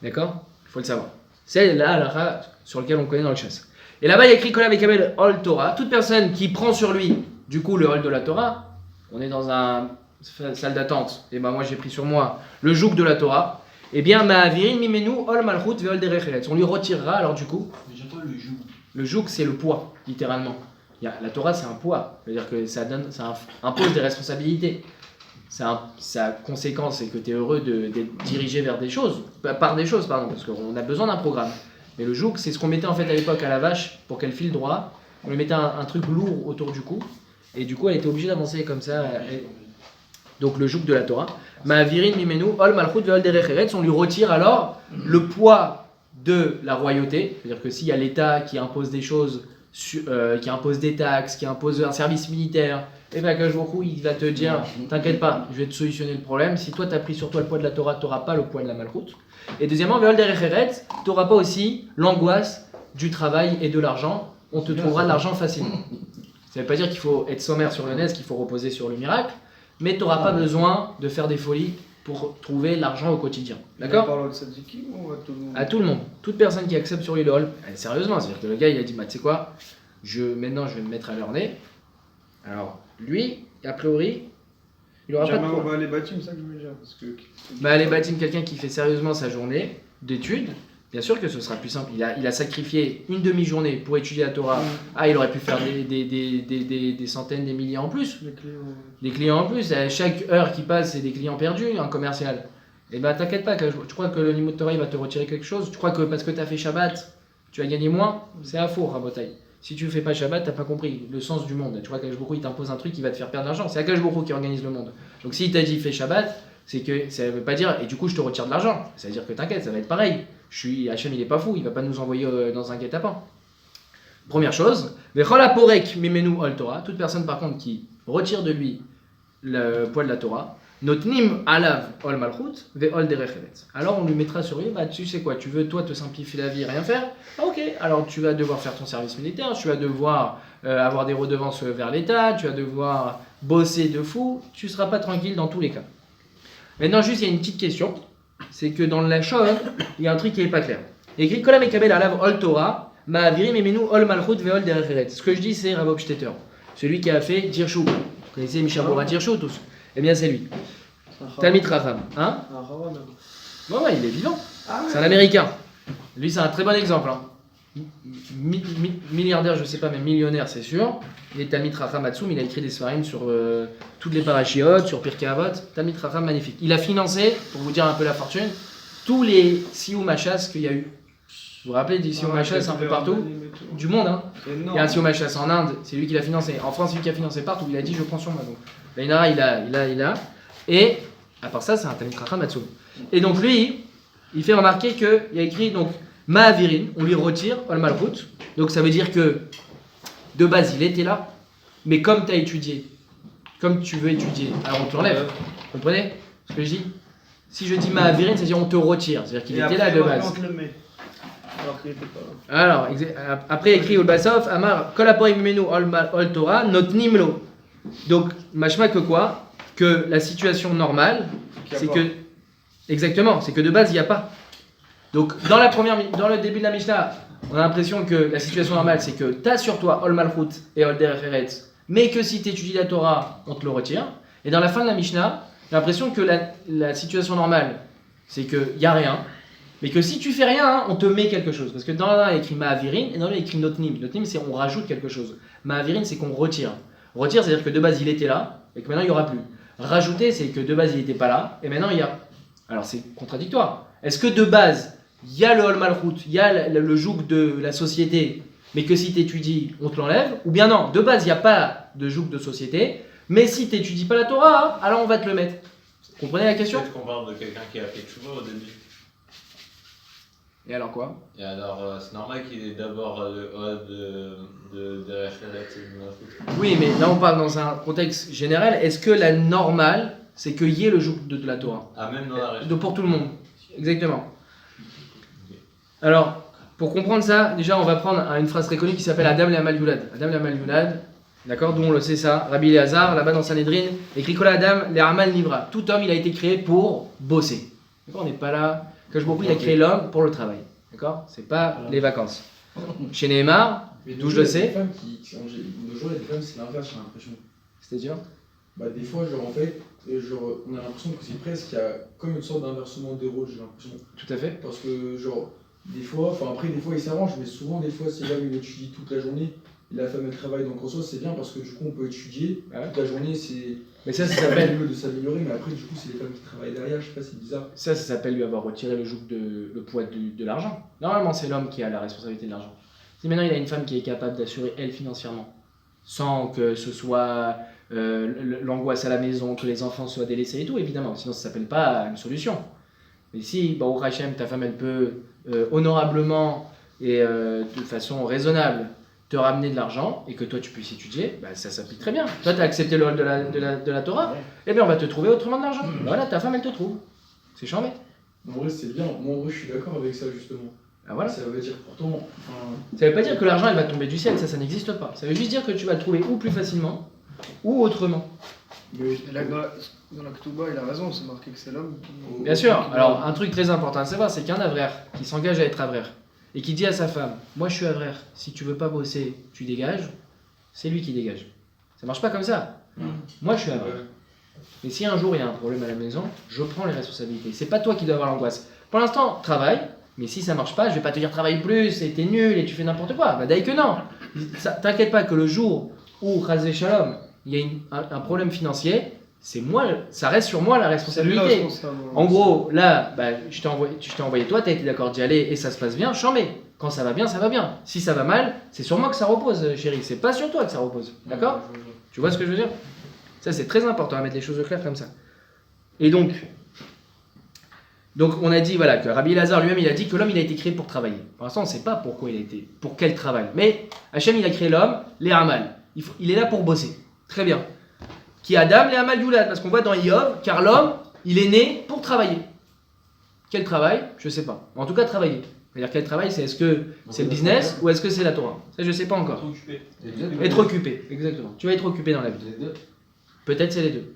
D'accord? Il faut le savoir. C'est la halakha sur laquelle on connaît dans le chasse. Et là-bas, il y a écrit Kol HaMekabel Ol Torah. Toute personne qui prend sur lui, du coup, le Ol de la Torah, on est dans une salle d'attente, et ben moi j'ai pris sur moi le joug de la Torah, et bien Ma'avirin Mimenu Ol Malchut Ve Ol Derech Eretz. On lui retirera, alors du coup. Déjà pas le joug. Le joug, c'est le poids, littéralement. La Torah, c'est un poids. C'est-à-dire que ça impose des responsabilités. Sa conséquence, c'est que tu es heureux d'être dirigé vers des choses, par des choses, pardon, parce qu'on a besoin d'un programme. Mais le joug, c'est ce qu'on mettait en fait à l'époque à la vache pour qu'elle file droit. on lui mettait un truc lourd autour du cou, et du coup elle était obligée d'avancer comme ça. Donc le joug de la Torah. Ma'avirin mimenu ol malchut ve'ol derech eretz, on lui retire alors le poids de la royauté, c'est-à-dire que s'il y a l'État qui impose des choses, qui impose des taxes, qui impose un service militaire, et bien Akadosh Baruch Hu, il va te dire, t'inquiète pas, je vais te solutionner le problème. Si toi tu as pris sur toi le poids de la Torah, tu n'auras pas le poids de la malchut. Et deuxièmement, ve'ol derech eretz, tu n'auras pas aussi l'angoisse du travail et de l'argent. On te trouvera de l'argent facilement. Ça ne veut pas dire qu'il faut être sommaire sur le nez, qu'il faut reposer sur le miracle, mais tu n'auras pas besoin de faire des folies pour trouver l'argent au quotidien. D'accord? On parle de Tzadikim ou à tout le monde? À tout le monde. Toute personne qui accepte sur lui le hol, sérieusement, c'est-à-dire que le gars il a dit, bah, tu sais quoi, maintenant je vais me mettre à leur nez. Alors, lui, a priori, il aura pas de Jamais on poids. va aller bâtir, c'est ça que je veux dire. Parce que... Bah, les bâtim, quelqu'un qui fait sérieusement sa journée d'études, bien sûr que ce sera plus simple. Il a sacrifié une demi-journée pour étudier la Torah. Ah, il aurait pu faire des centaines, des milliers en plus. Les clients, Des clients en plus. Chaque heure qui passe, c'est des clients perdus, un commercial. Et bah, t'inquiète pas, tu crois que le Limud Torah il va te retirer quelque chose? Tu crois que parce que tu as fait Shabbat, tu vas gagner moins? C'est à faux, Rabotai. Si tu fais pas Shabbat, t'as pas compris le sens du monde. Tu vois qu'Akadosh Baruch Hu, il t'impose un truc qui va te faire perdre de l'argent. C'est Akadosh Baruch Hu qui organise le monde. Donc s'il t'a dit fais Shabbat, c'est que ça veut pas dire et du coup je te retire de l'argent. Ça veut dire que t'inquiète, ça va être pareil. Hachem il est pas fou, il va pas nous envoyer dans un guet-apens. Première chose, Vechol haporek mimenu ol Torah, toute personne par contre qui retire de lui le poids de la Torah, notnim alav ol malchut ve'ol derech eretz. Alors on lui mettra sur lui, bah tu sais quoi, tu veux toi te simplifier la vie, rien faire, ah, ok, alors tu vas devoir faire ton service militaire, tu vas devoir avoir des redevances vers l'État, tu vas devoir bosser de fou, tu seras pas tranquille dans tous les cas. Maintenant juste il y a une petite question, c'est que dans la Shoah, il y a un truc qui n'est pas clair. Il y a écrit Kolam ekabel alav ol Torah, ma'avirim emenu ol malchut ve'ol derech eretz. Ce que je dis c'est Rav Hofstetter, celui qui a fait Dirshu. Vous connaissez Mishabura Dirshu tous? Eh bien c'est lui. Talmid Racham. Hein? Ah, Ravan, Bon, ouais, il est vivant. C'est un américain. Lui c'est un très bon exemple. Hein. Milliardaire, je sais pas, mais millionnaire c'est sûr. Il est Talmid Racham Atsoum, il a écrit des svarim sur toutes les parachiotes, sur Pirkei Avot. Talmid Racham magnifique. Il a financé, pour vous dire un peu la fortune, tous les Sioum Machas qu'il y a eu. Vous vous rappelez des Sioum Machas un peu partout? Du monde, hein. Il y a un Sioum Machas en Inde, c'est lui qui l'a financé. En France, c'est lui qui a financé partout. Il a dit je prends sur moi. Donc, Lainara, il a. Et à part ça, c'est un Talmid Racham Atsoum. Et donc lui, il fait remarquer qu'il y a écrit donc Ma'avirin, on lui retire Ol Malchut. Donc ça veut dire que de base il était là, mais comme tu as étudié, comme tu veux étudier, alors on te l'enlève. Vous comprenez ce que je dis? Si je dis Ma'avirin, c'est-à-dire on te retire, c'est-à-dire qu'il était là de base. On te le met. Alors qu'il était pas là. Alors, après écrit Ol Bassof, Amar, Kol Haporim Mimenu Ol Torah, Notnim Lo. Donc, machma que quoi? Que la situation normale, c'est que. Exactement, c'est que de base il n'y a pas. Donc, dans le début de la Mishnah, on a l'impression que la situation normale, c'est que tu as sur toi Ol Malchut et Ol Derech Eretz, mais que si tu étudies la Torah, on te le retire. Et dans la fin de la Mishnah, j'ai l'impression que la situation normale, c'est qu'il n'y a rien, mais que si tu fais rien, hein, on te met quelque chose. Parce que dans l'un, il y a écrit Ma'avirin, et dans l'autre, il y a écrit Notnim. Notnim, c'est on rajoute quelque chose. Ma'avirin, c'est qu'on retire. Retire, c'est-à-dire que de base, il était là, et que maintenant, il n'y aura plus. Rajouter, c'est que de base, il n'était pas là, et maintenant, il y a. Alors, c'est contradictoire. Est-ce que de base, il y a le Ol Malchut, il y a le joug de la société, mais que si tu étudies, on te l'enlève? Ou bien non, de base, il n'y a pas de joug de société, mais si tu n'étudies pas la Torah, hein, alors on va te le mettre. Vous comprenez la question? Peut-être qu'on parle de quelqu'un qui a fait Tchouva au début. Et alors quoi? Et alors, c'est normal qu'il ait d'abord le Od de Derech Eretz et de Malchut. Oui, mais là on parle dans un contexte général. Est-ce que la normale, c'est qu'il y ait le joug de la Torah? Ah, même dans la région. Pour tout le monde. Exactement. Alors, pour comprendre ça, déjà on va prendre une phrase très connue qui s'appelle Adam Le'amal Yulad. Adam Le'amal Yulad, d'accord, d'où on le sait ça. Rabbi Eliezer, là-bas dans Sanhedrin, écrit Kol Adam Le'amal Nivra. Tout homme, il a été créé pour bosser. D'accord, on n'est pas là. Kadosh Baruch Hu, il a créé l'homme pour le travail. D'accord, c'est pas les vacances. Chez Neymar, d'où je le sais. De nos jours, il y a des femmes, c'est l'inverse, j'ai l'impression. C'est-à-dire? Bah, des fois, genre, en fait, genre, on a l'impression que c'est presque, il y a comme une sorte d'inversement des rôles, j'ai l'impression. Tout à fait. Parce que, genre, des fois, enfin, après, des fois, ils s'arrangent, mais souvent, des fois, si l'homme, il étudie toute la journée, et la femme, elle travaille, donc en soi, c'est bien parce que, du coup, on peut étudier toute la journée, c'est. Mais ça Ça s'appelle. permet de s'améliorer, mais après, du coup, c'est les femmes qui travaillent derrière, je sais pas, c'est bizarre. Ça s'appelle lui avoir retiré le poids de l'argent. Normalement, c'est l'homme qui a la responsabilité de l'argent. Si maintenant il a une femme qui est capable d'assurer elle financièrement, sans que ce soit l'angoisse à la maison, que les enfants soient délaissés et tout, évidemment, sinon ça s'appelle pas une solution. Mais si, au Hachem, ta femme elle peut honorablement et de façon raisonnable te ramener de l'argent et que toi tu puisses étudier, bah, ça s'applique très bien. Toi tu as accepté le rôle de la Torah, et bien on va te trouver autrement de l'argent. Voilà, ta femme elle te trouve. C'est charmé. En vrai, c'est bien. Moi, en vrai, je suis d'accord avec ça, justement. Ah, voilà. Ça veut dire pourtant. Ça veut pas dire que l'argent elle va tomber du ciel, ça n'existe pas. Ça veut juste dire que tu vas le trouver ou plus facilement ou autrement. Mais Et là, dans la Ketouba, il a raison, c'est marqué que c'est l'homme qui. Bien sûr. Alors un truc très important à savoir, c'est qu'un avraire qui s'engage à être avraire et qui dit à sa femme, moi je suis avraire, si tu veux pas bosser, tu dégages, c'est lui qui dégage. Ça marche pas comme ça. Moi je suis avraire. Mais si un jour il y a un problème à la maison, je prends les responsabilités. C'est pas toi qui dois avoir l'angoisse. Pour l'instant, travaille, mais si ça marche pas, je vais pas te dire travaille plus et t'es nul et tu fais n'importe quoi. Bah d'ailleurs que non. T'inquiète pas que le jour où, Chazé Shalom, il y a un problème financier, c'est moi, ça reste sur moi la responsabilité. En gros, là, bah, je t'ai envoyé toi, tu as été d'accord d'y aller et ça se passe bien, j'en mets. Quand ça va bien, ça va bien. Si ça va mal, c'est sur moi que ça repose, chérie. C'est pas sur toi que ça repose. D'accord ? Tu vois ce que je veux dire ? Ça, c'est très important à mettre les choses au clair comme ça. Et donc on a dit voilà, que Rabbi Elazar lui-même, il a dit que l'homme, il a été créé pour travailler. Pour l'instant, on ne sait pas pourquoi il a été, pour quel travail. Mais Hachem, il a créé l'homme, les Hamal. Il est là pour bosser. Très bien. Qui Adam, les Hamal Yulad, parce qu'on voit dans Yov, car l'homme, il est né pour travailler. Quel travail ? Je ne sais pas. En tout cas, travailler. C'est-à-dire quel travail, est-ce que c'est le business ou est-ce que c'est la Torah ? Ça, je ne sais pas encore. Être occupé, exactement. Tu vas être occupé dans la vie. Peut-être c'est les deux.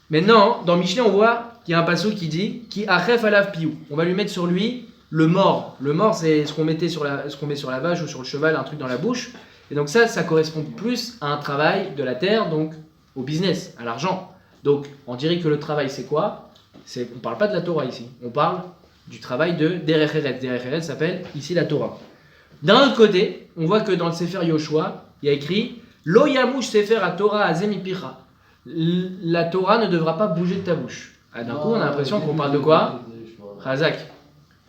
Maintenant, dans Michelet, on voit qu'il y a un passage qui dit qui achef alav piou. On va lui mettre sur lui le mort. Le mort, c'est ce qu'on met sur la vache ou sur le cheval, un truc dans la bouche. Et donc ça correspond plus à un travail de la terre, donc au business, à l'argent. Donc on dirait que le travail, c'est quoi ? On ne parle pas de la Torah ici. On parle du travail de Derech Eretz. Derech Eretz s'appelle ici la Torah. D'un autre côté, on voit que dans le Sefer Yoshua, il y a écrit Lo yamush Sefer a Torah azem ipicha. La Torah ne devra pas bouger de ta bouche. Ah, d'un coup, on a l'impression qu'on parle de quoi ? Razak.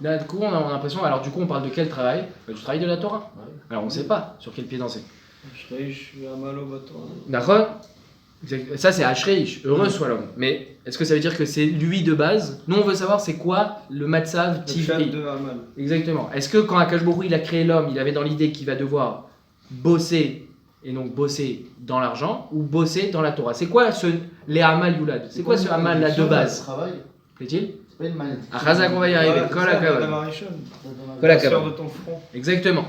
D'un coup, on a l'impression. Alors, du coup, on parle de quel travail ? Du travail de la Torah. Alors, on ne sait pas sur quel pied danser. D'accord ? Ça, c'est Ashreish. Heureux soit l'homme. Mais est-ce que ça veut dire que c'est lui de base ? Nous, on veut savoir c'est quoi le Matzav Tivri. Exactement. Est-ce que quand Akash Borou il a créé l'homme, il avait dans l'idée qu'il va devoir bosser et donc bosser dans l'argent ou bosser dans la Torah. C'est quoi les Hamal Yulad ? C'est quoi ce Hamal là de base ? Plaît-il ? C'est pas une maladie. À Khazak, on va y arriver. Exactement.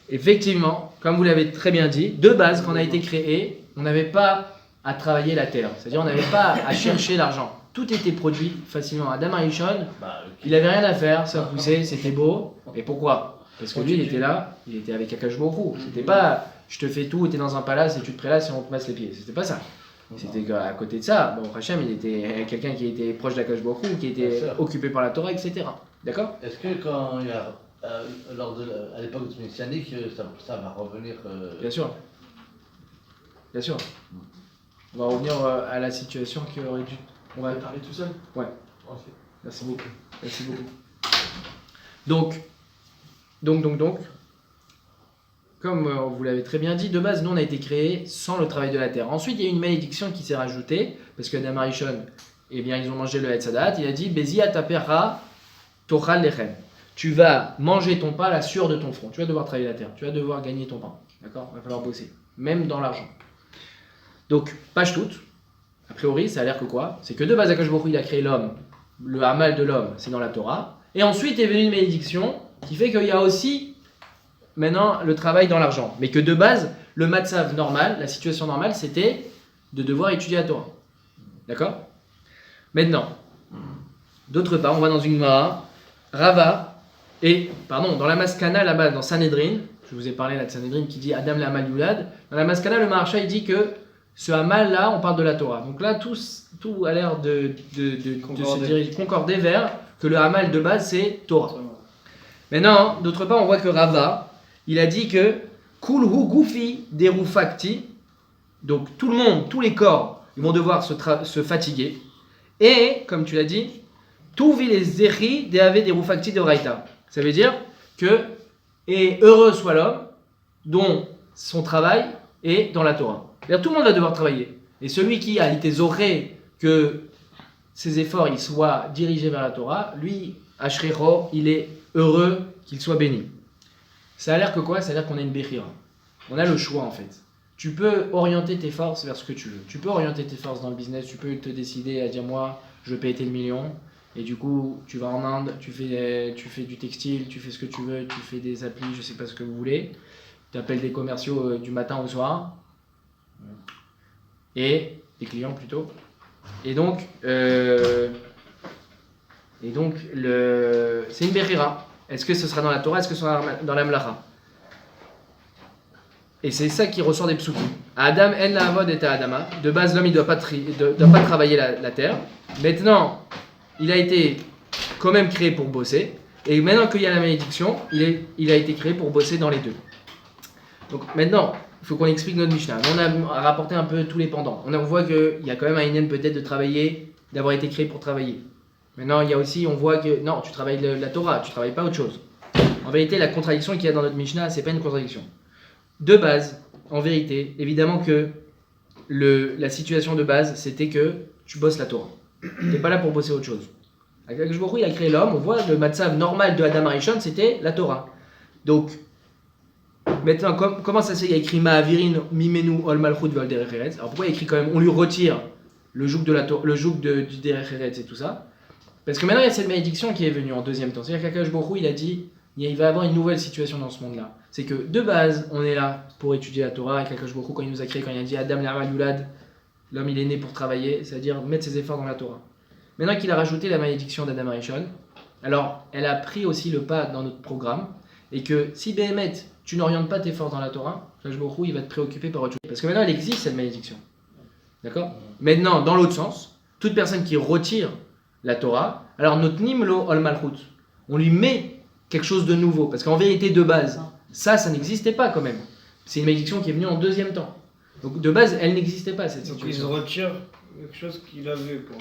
Effectivement, comme vous l'avez très bien dit, de base, quand on a été créé, on n'avait pas à travailler la terre. C'est-à-dire, on n'avait pas à chercher l'argent. Tout était produit facilement. Adam Arishon, il n'avait rien à faire, ça poussait, c'était beau. Et pourquoi ? Parce que lui, il était là, il était avec Akash Borou. C'était pas je te fais tout, t'es dans un palace et tu te prélasses et on te masse les pieds. C'était pas ça. C'était qu'à côté de ça, bon, Hachem, il était quelqu'un qui était proche d'Akash Borou, qui était occupé par la Torah, etc. D'accord ? Est-ce que quand il y a, à l'époque du messianique, ça va revenir Bien sûr. Bien sûr. On va revenir à la situation qui aurait dû. On va parler tout seul ? Ouais. Merci beaucoup. Merci beaucoup. Donc, comme vous l'avez très bien dit, de base, nous on a été créés sans le travail de la terre. Ensuite, il y a une malédiction qui s'est rajoutée, parce que Adam Arishon, eh bien, ils ont mangé le Hetzadat, il a dit Bezi atapera tochal lechem. Tu vas manger ton pain à la sueur de ton front. Tu vas devoir travailler la terre, tu vas devoir gagner ton pain. D'accord ? Il va falloir bosser, même dans l'argent. Donc, page toute, a priori, ça a l'air que quoi ? C'est que de base, Akash Borou, il a créé l'homme, le Hamal de l'homme, c'est dans la Torah. Et ensuite est venue une malédiction qui fait qu'il y a aussi maintenant le travail dans l'argent. Mais que de base, le matzav normal, la situation normale, c'était de devoir étudier la Torah. D'accord ? Maintenant, d'autre part, on va dans une Gemara, Rava, dans la Maskana là-bas, dans Sanhedrin, je vous ai parlé là de Sanhedrin qui dit Adam la Hamal Yulad, dans la Maskana, le Maharsha il dit que ce Hamal là, on parle de la Torah. Donc là, tout a l'air de se diriger, concorder vers que le Hamal de base c'est Torah. Maintenant, d'autre part, on voit que Rava, il a dit que Kulhu Gufi Derufakti, donc tout le monde, tous les corps, ils vont devoir se fatiguer. Et, comme tu l'as dit, Tuvi les Zechi Deave Derufakti de Raita. Ça veut dire que, Et heureux soit l'homme dont son travail est dans la Torah. C'est-à-dire, tout le monde va devoir travailler. Et celui qui a été zoré que ses efforts ils soient dirigés vers la Torah, lui, Ashrecho, il est heureux qu'il soit béni. Ça a l'air que quoi? Ça a l'air qu'on a une Bechira. On a le choix en fait. Tu peux orienter tes forces vers ce que tu veux. Tu peux orienter tes forces dans le business, tu peux te décider à dire moi, je veux payer tes le million. Et du coup, tu vas en Inde, tu fais du textile, tu fais ce que tu veux, tu fais des applis, je sais pas ce que vous voulez. Tu appelles des commerciaux du matin au soir. Et des clients plutôt. Et donc, c'est une Bechira. Est-ce que ce sera dans la Torah, est-ce que ce sera dans la Melacha? Et c'est ça qui ressort des psukim. Adam en la avod et Adama. De base, l'homme il doit pas travailler la terre. Maintenant, il a été quand même créé pour bosser. Et maintenant qu'il y a la malédiction, il a été créé pour bosser dans les deux. Donc maintenant, il faut qu'on explique notre Mishnah. On a rapporté un peu tous les pendants. On voit qu'il y a quand même un Inyan peut-être de travailler, d'avoir été créé pour travailler. Maintenant, il y a aussi, on voit que non, tu travailles la Torah, tu travailles pas autre chose. En vérité, la contradiction qu'il y a dans notre Mishnah, c'est pas une contradiction. De base, en vérité, évidemment que la situation de base, c'était que tu bosses la Torah. Tu n'es pas là pour bosser autre chose. Akadosh Baruch Hu, il a créé l'homme, on voit le matzav normal de Adam Arishon, c'était la Torah. Donc, maintenant, comment ça se fait? Il y a écrit Ma'avirin Mimenu Ol Malchut Ve'Ol Derech Eretz. Alors pourquoi il y a écrit quand même, on lui retire le joug du Derech Eretz et tout ça? Parce que maintenant, il y a cette malédiction qui est venue en deuxième temps. C'est-à-dire qu'Akadosh Baruch Hu, il a dit, il va y avoir une nouvelle situation dans ce monde-là. C'est que de base, on est là pour étudier la Torah. Et Akadosh Baruch Hu, quand il nous a créé, quand il a dit Adam La'amal Yulad, l'homme il est né pour travailler, c'est-à-dire mettre ses efforts dans la Torah. Maintenant qu'il a rajouté la malédiction d'Adam Arishon, alors elle a pris aussi le pas dans notre programme. Et que si Béhémet, tu n'orientes pas tes forces dans la Torah, Akadosh Baruch Hu, il va te préoccuper par autre chose. Parce que maintenant, elle existe cette malédiction. D'accord? Maintenant, dans l'autre sens, toute personne qui retire la Torah, alors notre Nimlo Ol Malchut, on lui met quelque chose de nouveau. Parce qu'en vérité, de base, ça n'existait pas quand même. C'est une malédiction qui est venue en deuxième temps. Donc de base, elle n'existait pas cette Donc situation. ils retirent quelque chose qu'il avait, quoi.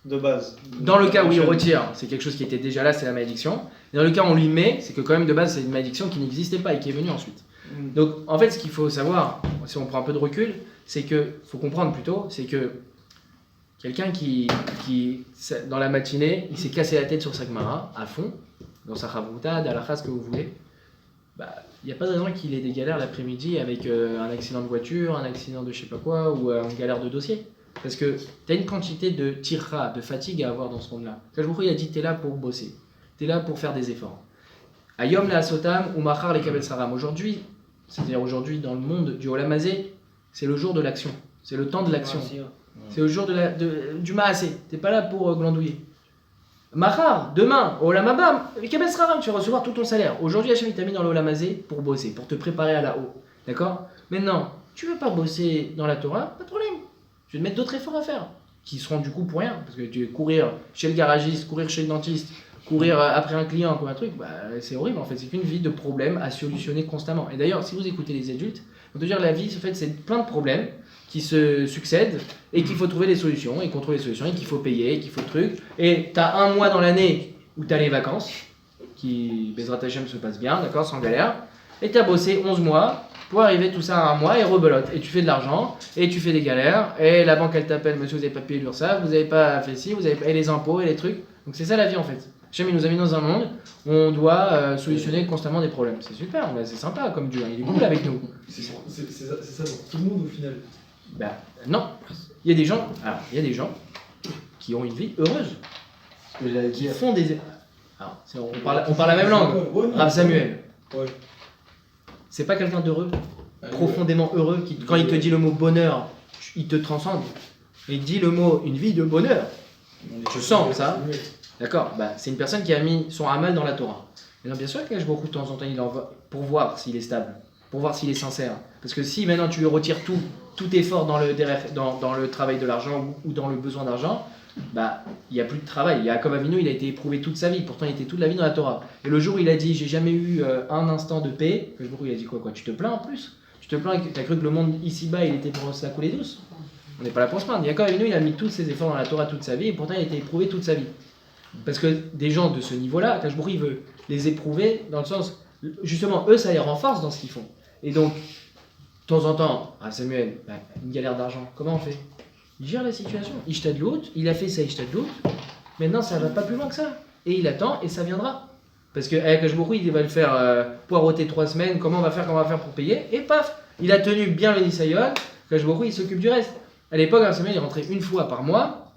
De base. Dans le cas où il retire, c'est quelque chose qui était déjà là, c'est la malédiction. Et dans le cas où on lui met, c'est que quand même de base, c'est une malédiction qui n'existait pas et qui est venue ensuite. Donc en fait, ce qu'il faut savoir, si on prend un peu de recul, c'est que, faut comprendre plutôt, c'est que quelqu'un qui dans la matinée, il s'est cassé la tête sur sa Gemara, à fond, dans sa Chavruta, d'Alacha, ce que vous voulez, bah, il n'y a pas de raison qu'il ait des galères l'après-midi avec un accident de voiture, un accident de je sais pas quoi, ou une galère de dossier. Parce que tu as une quantité de tirra, de fatigue à avoir dans ce monde-là. Kajboukhu, il a dit, tu es là pour bosser, tu es là pour faire des efforts. Ayom la sotam ou machar le kabel saram. Aujourd'hui, c'est-à-dire aujourd'hui dans le monde du Olamazé, c'est le jour de l'action, c'est le temps de l'action. C'est le jour du maasé, tu n'es pas là pour glandouiller. Machar, demain, au Olamabam, kabel saram, tu vas recevoir tout ton salaire. Aujourd'hui, Hachem t'a mis dans le Olamazé pour bosser, pour te préparer à la haut. D'accord? Maintenant, tu veux pas bosser dans la Torah, pas de problème. Je vais te mettre d'autres efforts à faire, qui seront du coup pour rien, parce que tu vas courir chez le garagiste, courir chez le dentiste, courir après un client, quoi, un truc, bah, c'est horrible en fait, c'est qu'une vie de problèmes à solutionner constamment. Et d'ailleurs, si vous écoutez les adultes, on peut dire la vie, en fait, c'est plein de problèmes qui se succèdent et qu'il faut trouver des solutions, et qu'on trouve les solutions, et qu'il faut payer, et qu'il faut le truc. Et tu as un mois dans l'année où tu as les vacances, qui, Bezrat Hashem, se passe bien, d'accord, sans galère, et tu as bossé 11 mois, pour arriver tout ça à un mois et rebelote. Et tu fais de l'argent, et tu fais des galères, et la banque elle t'appelle, monsieur vous avez pas payé l'URSSAF, vous avez pas fait ci, vous avez et les impôts et les trucs. Donc c'est ça la vie en fait. Hachem il nous a mis dans un monde où on doit solutionner constamment des problèmes. C'est super, c'est sympa comme Dieu, il est cool avec nous. C'est ça pour tout le monde au final. Bah non, il y a des gens qui ont une vie heureuse, qui font des... Alors, on parle la même langue, Rav Samuel. Ouais. C'est pas quelqu'un d'heureux, profondément heureux, qui, quand il te dit le mot bonheur, il te transcende. Il dit le mot une vie de bonheur. Tu sens ça? D'accord, bah, c'est une personne qui a mis son amal dans la Torah. Mais non, bien sûr qu'il y a beaucoup de temps en temps, il en va pour voir s'il est stable, pour voir s'il est sincère. Parce que si maintenant tu lui retires tout effort dans le travail de l'argent ou dans le besoin d'argent, bah, il n'y a plus de travail. Yaakov Avinu, il a été éprouvé toute sa vie, pourtant il était toute la vie dans la Torah. Et le jour où il a dit j'ai jamais eu un instant de paix, le jour où il a dit quoi, tu te plains en plus? Tu te plains, tu as cru que le monde ici-bas il était pour se la couler douce? On n'est pas là pour se plaindre. Yaakov Avinu, il a mis tous ses efforts dans la Torah toute sa vie et pourtant il a été éprouvé toute sa vie. Parce que des gens de ce niveau-là, Akash Baruch Hu, il veut les éprouver dans le sens, justement, eux, ça les renforce dans ce qu'ils font. Et donc, de temps en temps, Samuel, une galère d'argent, comment on fait? Il gère la situation. Ishtadlout, il a fait sa Ishtadlout, maintenant ça va pas plus loin que ça. Et il attend et ça viendra. Parce que Akash Baruch Hu, il va le faire poireauter 3 semaines, comment on va faire pour payer, et paf, il a tenu bien le Nisayon, Akash Baruch Hu, il s'occupe du reste. À l'époque, Samuel, il rentrait une fois par mois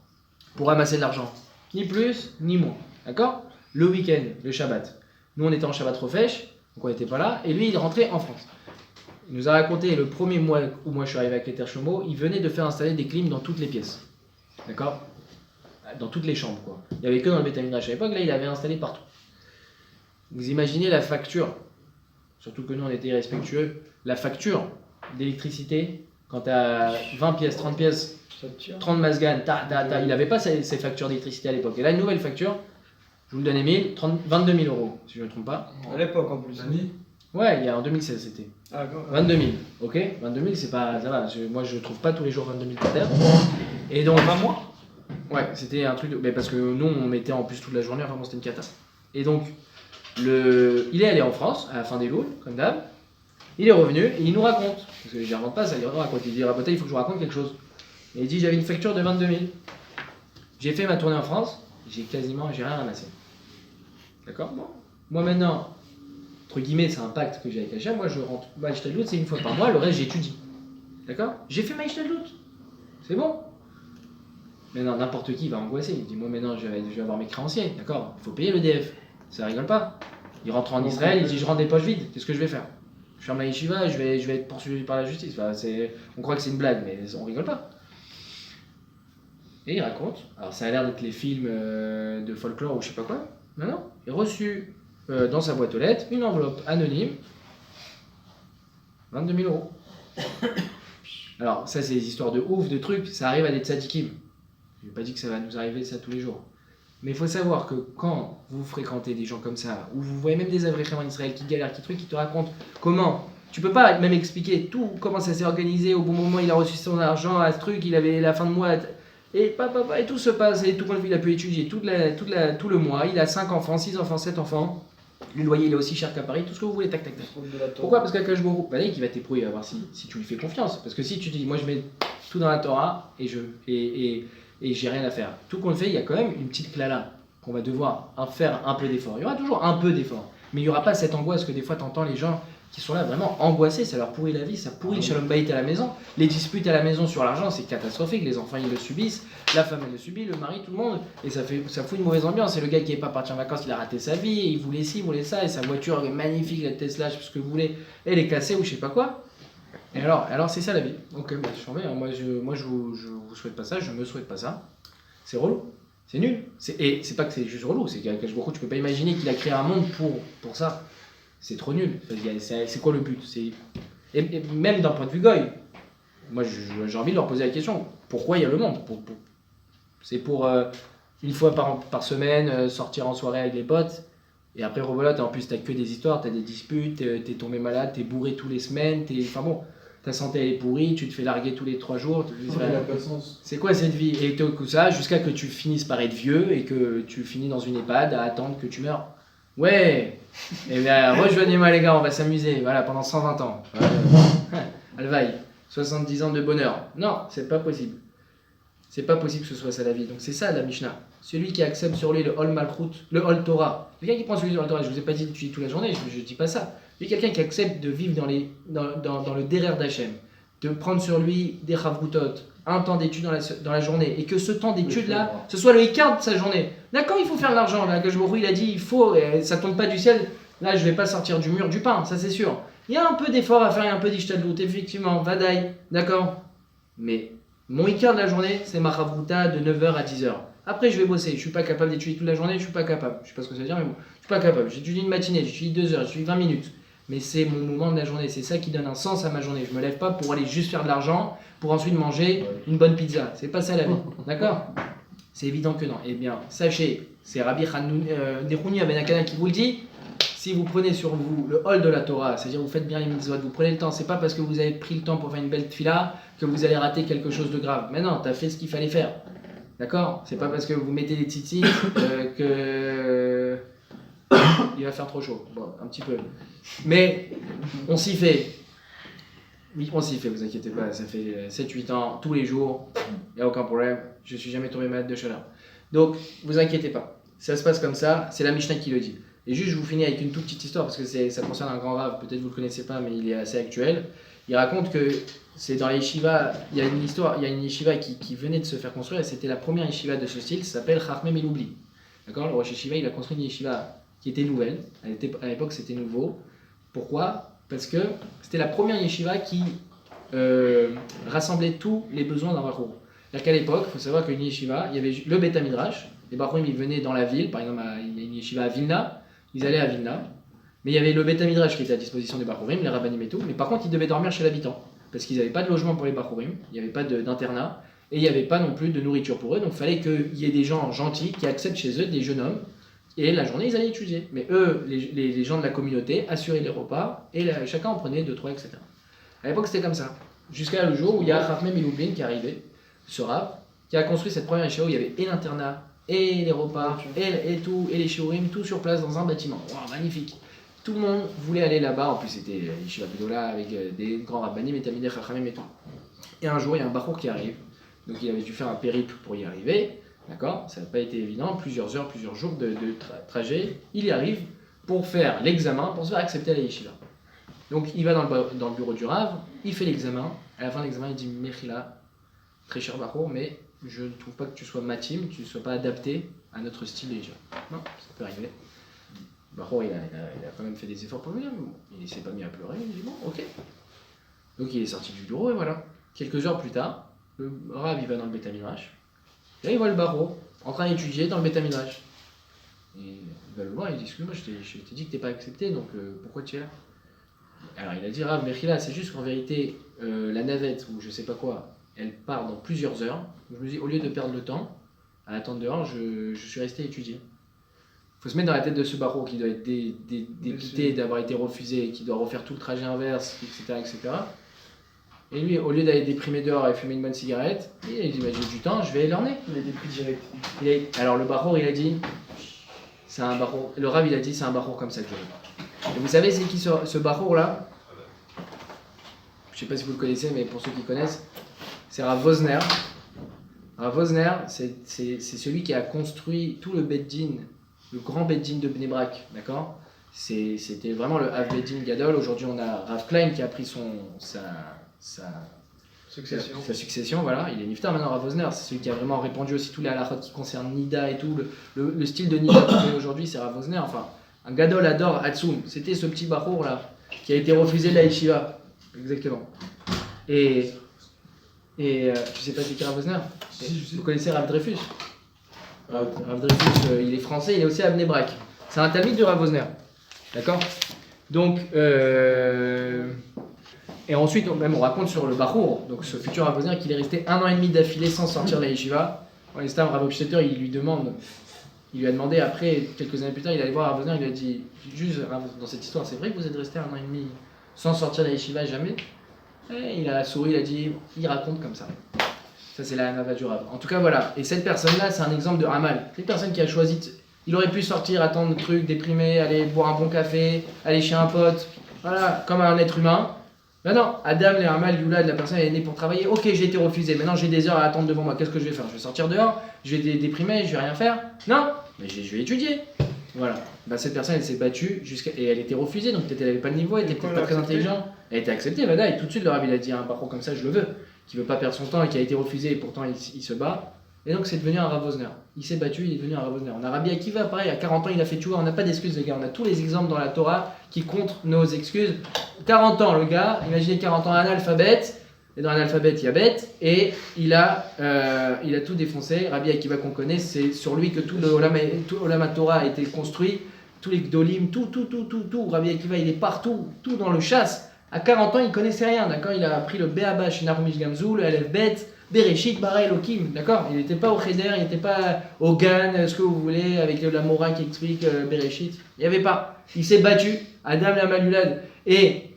pour ramasser de l'argent. Ni plus, ni moins. D'accord? Le week-end, le Shabbat. Nous, on était en Shabbat Rofesh, donc on n'était pas là, et lui, il rentrait en France. Il nous a raconté le premier mois où moi je suis arrivé avec les Terchomo, il venait de faire installer des clims dans toutes les pièces. D'accord? Dans toutes les chambres, quoi. Il n'y avait que dans le Beth Midrash à l'époque, là il avait installé partout. Vous imaginez la facture, surtout que nous on était irrespectueux, la facture d'électricité, quand tu as 20 pièces, 30 pièces, 30 masgan, il n'avait pas ces factures d'électricité à l'époque. Et là, une nouvelle facture, je vous le donne Emile, 22 000 euros, si je ne me trompe pas. À l'époque en plus. Ouais, en 2016 c'était. Ah, quand même. 22 000, ok? 22 000 c'est pas, ça va, moi je trouve pas tous les jours 22 000 par terre. Et donc... 20 mois? Ouais, c'était un truc, mais parce que nous on mettait en plus toute la journée, enfin bon c'était une cata. Et donc, il est allé en France, à la fin des loups, comme d'hab, il est revenu et il nous raconte, parce que je ne pas ça, il raconte, il dit Rabotai, il faut que je vous raconte quelque chose. Et il dit j'avais une facture de 22 000, j'ai fait ma tournée en France, j'ai rien ramassé. D'accord? Bon. Moi maintenant, entre guillemets, c'est un pacte que j'ai avec Hachem. Moi, je rentre. Ma Ishtadlout, c'est une fois par mois, le reste, j'étudie. D'accord? J'ai fait ma Ishtadlout. C'est bon. Maintenant, n'importe qui va angoisser. Il dit moi, maintenant, je vais avoir mes créanciers. D'accord? Il faut payer le DF. Ça rigole pas. Il rentre en Israël, il dit je rentre des poches vides. Qu'est-ce que je vais faire? Je ferme la yeshiva, je vais être poursuivi par la justice. Enfin, on croit que c'est une blague, mais on rigole pas. Et il raconte. Alors, ça a l'air d'être les films de folklore ou je sais pas quoi. Non. Il a reçu. Dans sa boîte aux lettres, une enveloppe anonyme, 22 000 euros. Alors, ça, c'est des histoires de ouf, de trucs, ça arrive à des tzadikim. Je n'ai pas dit que ça va nous arriver ça tous les jours. Mais il faut savoir que quand vous fréquentez des gens comme ça, ou vous voyez même des Avrichim en Israël qui galèrent, qui te racontent comment, tu peux pas même expliquer tout, comment ça s'est organisé, au bon moment il a reçu son argent à ce truc, il avait la fin de mois. Et tout se passe, et tout il a pu étudier tout le mois, il a 5 enfants, 6 enfants, 7 enfants. Le loyer il est aussi cher qu'à Paris, tout ce que vous voulez, tac. Pourquoi? Parce qu'Akash Baruch Hu, qui va t'éprouiller à voir si tu lui fais confiance. Parce que si tu dis, moi je mets tout dans la Torah et j'ai rien à faire. Tout qu'on le fait, il y a quand même une petite clala qu'on va devoir faire un peu d'effort. Il y aura toujours un peu d'effort. Mais il n'y aura pas cette angoisse que des fois tu entends les gens qui sont là vraiment angoissés, ça leur pourrit la vie, ça pourrit le shalom bayit à la maison. Les disputes à la maison sur l'argent, c'est catastrophique. Les enfants ils le subissent, la femme elle le subit, le mari, tout le monde. Et ça fout une mauvaise ambiance. Et le gars qui n'est pas parti en vacances, il a raté sa vie, il voulait ci, il voulait ça, et sa voiture est magnifique, la Tesla, je sais pas ce que vous voulez, elle est cassée ou je sais pas quoi. Et alors c'est ça la vie. Ok, je suis moi je vous souhaite pas ça, je me souhaite pas ça. C'est relou, c'est nul. Et c'est pas que c'est juste relou, c'est qu'Akash Baruch Hu, tu peux pas imaginer qu'il a créé un monde pour ça. C'est trop nul. C'est quoi le but? Et même d'un point de vue goy, moi j'ai envie de leur poser la question, pourquoi il y a le monde? C'est pour une fois par semaine sortir en soirée avec les potes, et après rebelote, en plus t'as que des histoires, t'as des disputes, t'es tombé malade, t'es bourré tous les semaines, enfin bon, ta santé elle est pourrie, tu te fais larguer tous les 3 jours. C'est quoi cette vie? Et tout ça jusqu'à que tu finisses par être vieux et que tu finis dans une EHPAD à attendre que tu meurs. Ouais, et bien rejoignez-moi les gars, on va s'amuser, voilà, pendant 120 ans. Alvaï, 70 ans de bonheur. Non, c'est pas possible. C'est pas possible que ce soit ça la vie. Donc c'est ça la Mishnah. Celui qui accepte sur lui le Hol Malchut, le Hol Torah. Quelqu'un qui prend celui du Hol Torah, je vous ai pas dit d'étudier toute la journée, je dis pas ça. Mais quelqu'un qui accepte de vivre dans le derer d'Hachem, de prendre sur lui des chavrutot, un temps d'études dans la journée, et que ce temps d'études là, ce soit le quart de sa journée. D'accord, il faut faire de l'argent. Là, Akash Baruch Hu, il a dit, il faut, ça tombe pas du ciel. Là, je vais pas sortir du mur du pain, ça c'est sûr. Il y a un peu d'effort à faire, il y a un peu d'ishtadlout, effectivement, vadaï, d'accord. Mais mon quart de la journée, c'est ma chavruta de 9h à 10h. Après, je vais bosser. Je suis pas capable d'étudier toute la journée, je suis pas capable. Je sais pas ce que ça veut dire, mais bon, je suis pas capable. J'étudie une matinée, j'étudie 2 heures, j'étudie 20 minutes. Mais c'est mon moment de la journée, c'est ça qui donne un sens à ma journée. Je me lève pas pour aller juste faire de l'argent, pour ensuite manger une bonne pizza. C'est pas ça la vie, d'accord? C'est évident que non. Eh bien, sachez, c'est Rabbi Nechouni Ben Akana qui vous le dit, si vous prenez sur vous le hol de la Torah, c'est-à-dire vous faites bien les mitzvot, vous prenez le temps, c'est pas parce que vous avez pris le temps pour faire une belle tfila que vous allez rater quelque chose de grave. Mais non, t'as fait ce qu'il fallait faire. D'accord? C'est pas parce que vous mettez des tzitzit que il va faire trop chaud. Bon, un petit peu. Mais on s'y fait. Oui, on s'y fait, vous inquiétez pas. Ça fait 7-8 ans, tous les jours. Il n'y a aucun problème. Je suis jamais tombé malade de chaleur. Donc, vous inquiétez pas. Ça se passe comme ça. C'est la Mishnah qui le dit. Et juste, je vous finis avec une toute petite histoire parce que ça concerne un grand rave. Peut-être vous le connaissez pas, mais il est assez actuel. Il raconte que c'est dans les yeshivas. Il y a une histoire. Il y a une yeshiva qui venait de se faire construire et c'était la première yeshiva de ce style. Ça s'appelle Chachmei Meloubli. D'accord. Le Rosh Yeshiva, il a construit une yeshiva qui était nouvelle. À l'époque, c'était nouveau. Pourquoi? Parce que c'était la première yeshiva qui rassemblait tous les besoins d'un bachour. C'est-à-dire qu'à l'époque, il faut savoir qu'une yeshiva, il y avait le Beth Midrash. Les bachorim, ils venaient dans la ville. Par exemple, il y a une yeshiva à Vilna. Ils allaient à Vilna. Mais il y avait le Beth Midrash qui était à disposition des bachorim, les rabbanim et tout. Mais par contre, ils devaient dormir chez l'habitant. Parce qu'ils n'avaient pas de logement pour les bachorim. Il n'y avait pas d'internat. Et il n'y avait pas non plus de nourriture pour eux. Donc il fallait qu'il y ait des gens gentils qui acceptent chez eux des jeunes hommes. Et la journée, ils allaient étudier. Mais eux, les gens de la communauté, assuraient les repas. Et chacun en prenait 2-3, etc. À l'époque, c'était comme ça. Jusqu'à le jour où il y a Chachmei Meloubli qui est arrivé, ce rave, qui a construit cette première yeshiva où il y avait et l'internat, et les repas, et tout, et les shiurim, tout sur place dans un bâtiment. Wow, magnifique. Tout le monde voulait aller là-bas. En plus, c'était yeshiva Gedola avec des grands rabbanim, et Talmidei Chachamim et tout. Et un jour, il y a un bachour qui arrive. Donc il avait dû faire un périple pour y arriver. D'accord, ça n'a pas été évident, plusieurs heures, plusieurs jours de trajet. Il y arrive pour faire l'examen, pour se faire accepter à la yeshiva. Donc il va dans le bureau du Rav, il fait l'examen. À la fin de l'examen, il dit Mechila, très cher Bachour, mais je ne trouve pas que tu sois matim, que tu ne sois pas adapté à notre style de yeshiva. Non, ça peut arriver. Bachour, il a quand même fait des efforts pour venir, mais bon, il ne s'est pas mis à pleurer. Il dit bon, ok. Donc il est sorti du bureau et voilà. Quelques heures plus tard, le Rav il va dans le Beth Midrash. Là, il voit le Bachour en train d'étudier dans le Beth Midrash. Et il va le voir, il dit excuse-moi, je t'ai dit que t'es pas accepté, donc pourquoi tu es là? Alors il a dit Rav Mechila, c'est juste qu'en vérité, la navette ou je sais pas quoi, elle part dans plusieurs heures. Donc je me dis, au lieu de perdre le temps à attendre dehors, je suis resté étudier. Il faut se mettre dans la tête de ce Bachour qui doit être dépité d'avoir été refusé, qui doit refaire tout le trajet inverse, etc. etc. Et lui, au lieu d'aller déprimer dehors et fumer une bonne cigarette, il a dit j'ai du temps, je vais l'orner. Il a été pris direct. Alors le Bachour, il a dit, c'est un Bachour. Le Rav, il a dit, c'est un Bachour comme ça que je veux. Et vous savez, c'est qui ce Bachour là? Je sais pas si vous le connaissez, mais pour ceux qui connaissent, c'est Rav Wosner. Rav Wosner, c'est celui qui a construit tout le Beddin, le grand Beddin de Bnei Brak, d'accord? C'était vraiment le Av Beddin Gadol. Aujourd'hui, on a Rav Klein qui a pris sa succession, voilà. Il est niftar maintenant, Rav Wosner, c'est celui qui a vraiment répandu aussi tous les halachot qui concernent Nida et tout, le style de Nida qu'on fait aujourd'hui, c'est Rav Wosner, enfin, un Gadol adore Hatsum, c'était ce petit Bachour là, qui a été refusé de la yeshiva, exactement. Et je sais pas c'est qui Rav Wosner, vous connaissez Rav Dreyfus? Rav Dreyfus, il est français, il est aussi à Bnei Brak, c'est un talmid de Rav Wosner, d'accord? Donc, et ensuite, même on raconte sur le Bachour, donc ce futur Rav Wosner, qu'il est resté 1 an et demi d'affilée sans sortir de la yeshiva. L'instant, Rav Hofstetter, il lui a demandé après, quelques années plus tard, il allait voir Rav Wosner, il lui a dit, juste dans cette histoire, c'est vrai que vous êtes resté 1 an et demi sans sortir de la yeshiva, jamais? Et il a souri, il a dit, il raconte comme ça. Ça, c'est la Hanava du Rav. En tout cas, voilà. Et cette personne-là, c'est un exemple de Hamal. C'est une personne qui a choisi, il aurait pu sortir, attendre le truc, déprimé, aller boire un bon café, aller chez un pote, voilà, comme un être humain. Ben non, Adam, les Hamal, Youla, la personne elle est née pour travailler. Ok, j'ai été refusé. Maintenant, j'ai des heures à attendre devant moi. Qu'est-ce que je vais faire? Je vais sortir dehors? Je vais déprimer? Je vais rien faire? Non, mais je vais étudier. Voilà. Ben, cette personne, elle s'est battue et elle était refusée. Donc peut-être elle n'avait pas le niveau, elle était peut-être pas très intelligente. Elle était acceptée. Vada, et tout de suite, le Rav il a dit un parcours comme ça, je le veux. Qui veut pas perdre son temps et qui a été refusé et pourtant il se bat. Et donc c'est devenu un Rav Wosner. Il s'est battu, il est devenu un Rav Wosner. On a Rabbi Akiva, pareil, à 40 ans, il a fait tchouva. On n'a pas d'excuses, les gars. On a tous les exemples dans la Torah qui contre nos excuses. 40 ans, le gars, imaginez 40 ans, analphabète. Et dans l'analphabète, il y a bête. Et il a tout défoncé. Rabbi Akiva qu'on connaît, c'est sur lui que tout l'Olam Torah a été construit. Tous les Gdolim, tout. Rabbi Akiva, il est partout, tout dans le chasse. À 40 ans, il connaissait rien, d'accord? Il a appris le Be'aba chez Narumish Gamzou, le Aleph Bet, Bereshit, Bara Elohim, d'accord? Il n'était pas au Cheder, il n'était pas au Gan, ce que vous voulez, avec la Mora qui explique Bereshit. Il n'y avait pas. Il s'est battu, Adam la Malulad. Et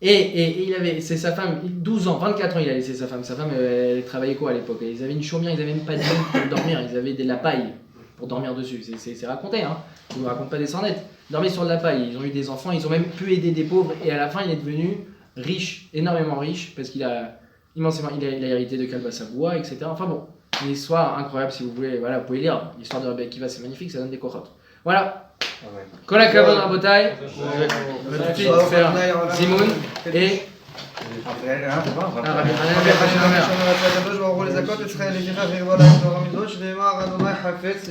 il avait, c'est sa femme, 12 ans, 24 ans, il a laissé sa femme. Sa femme, elle travaillait quoi à l'époque? Ils avaient une chaumière, ils n'avaient même pas de lit pour dormir, ils avaient de la paille. pour dormir dessus. C'est raconté, hein. Je ne vous raconte pas des sornettes. Ils dormaient sur de la paille, ils ont eu des enfants, ils ont même pu aider des pauvres et à la fin il est devenu riche, énormément riche, parce qu'il a immensément, il a hérité de Kalbas Aboua, etc. Enfin bon, une histoire incroyable si vous voulez, voilà, vous pouvez lire l'histoire de Rabbi Akiva, c'est magnifique, ça donne des kochot. Voilà. Kol hakavod rabotai. On va tout de suite faire Zimoun et Après, hein, c'est pas, Ah, Rabbi Hanan ben Hashem Omer. הקדוש ברוך הוא לזכות את ישראל לפיכך ירבה להם תורה מידות שנאמר אדוני חפץ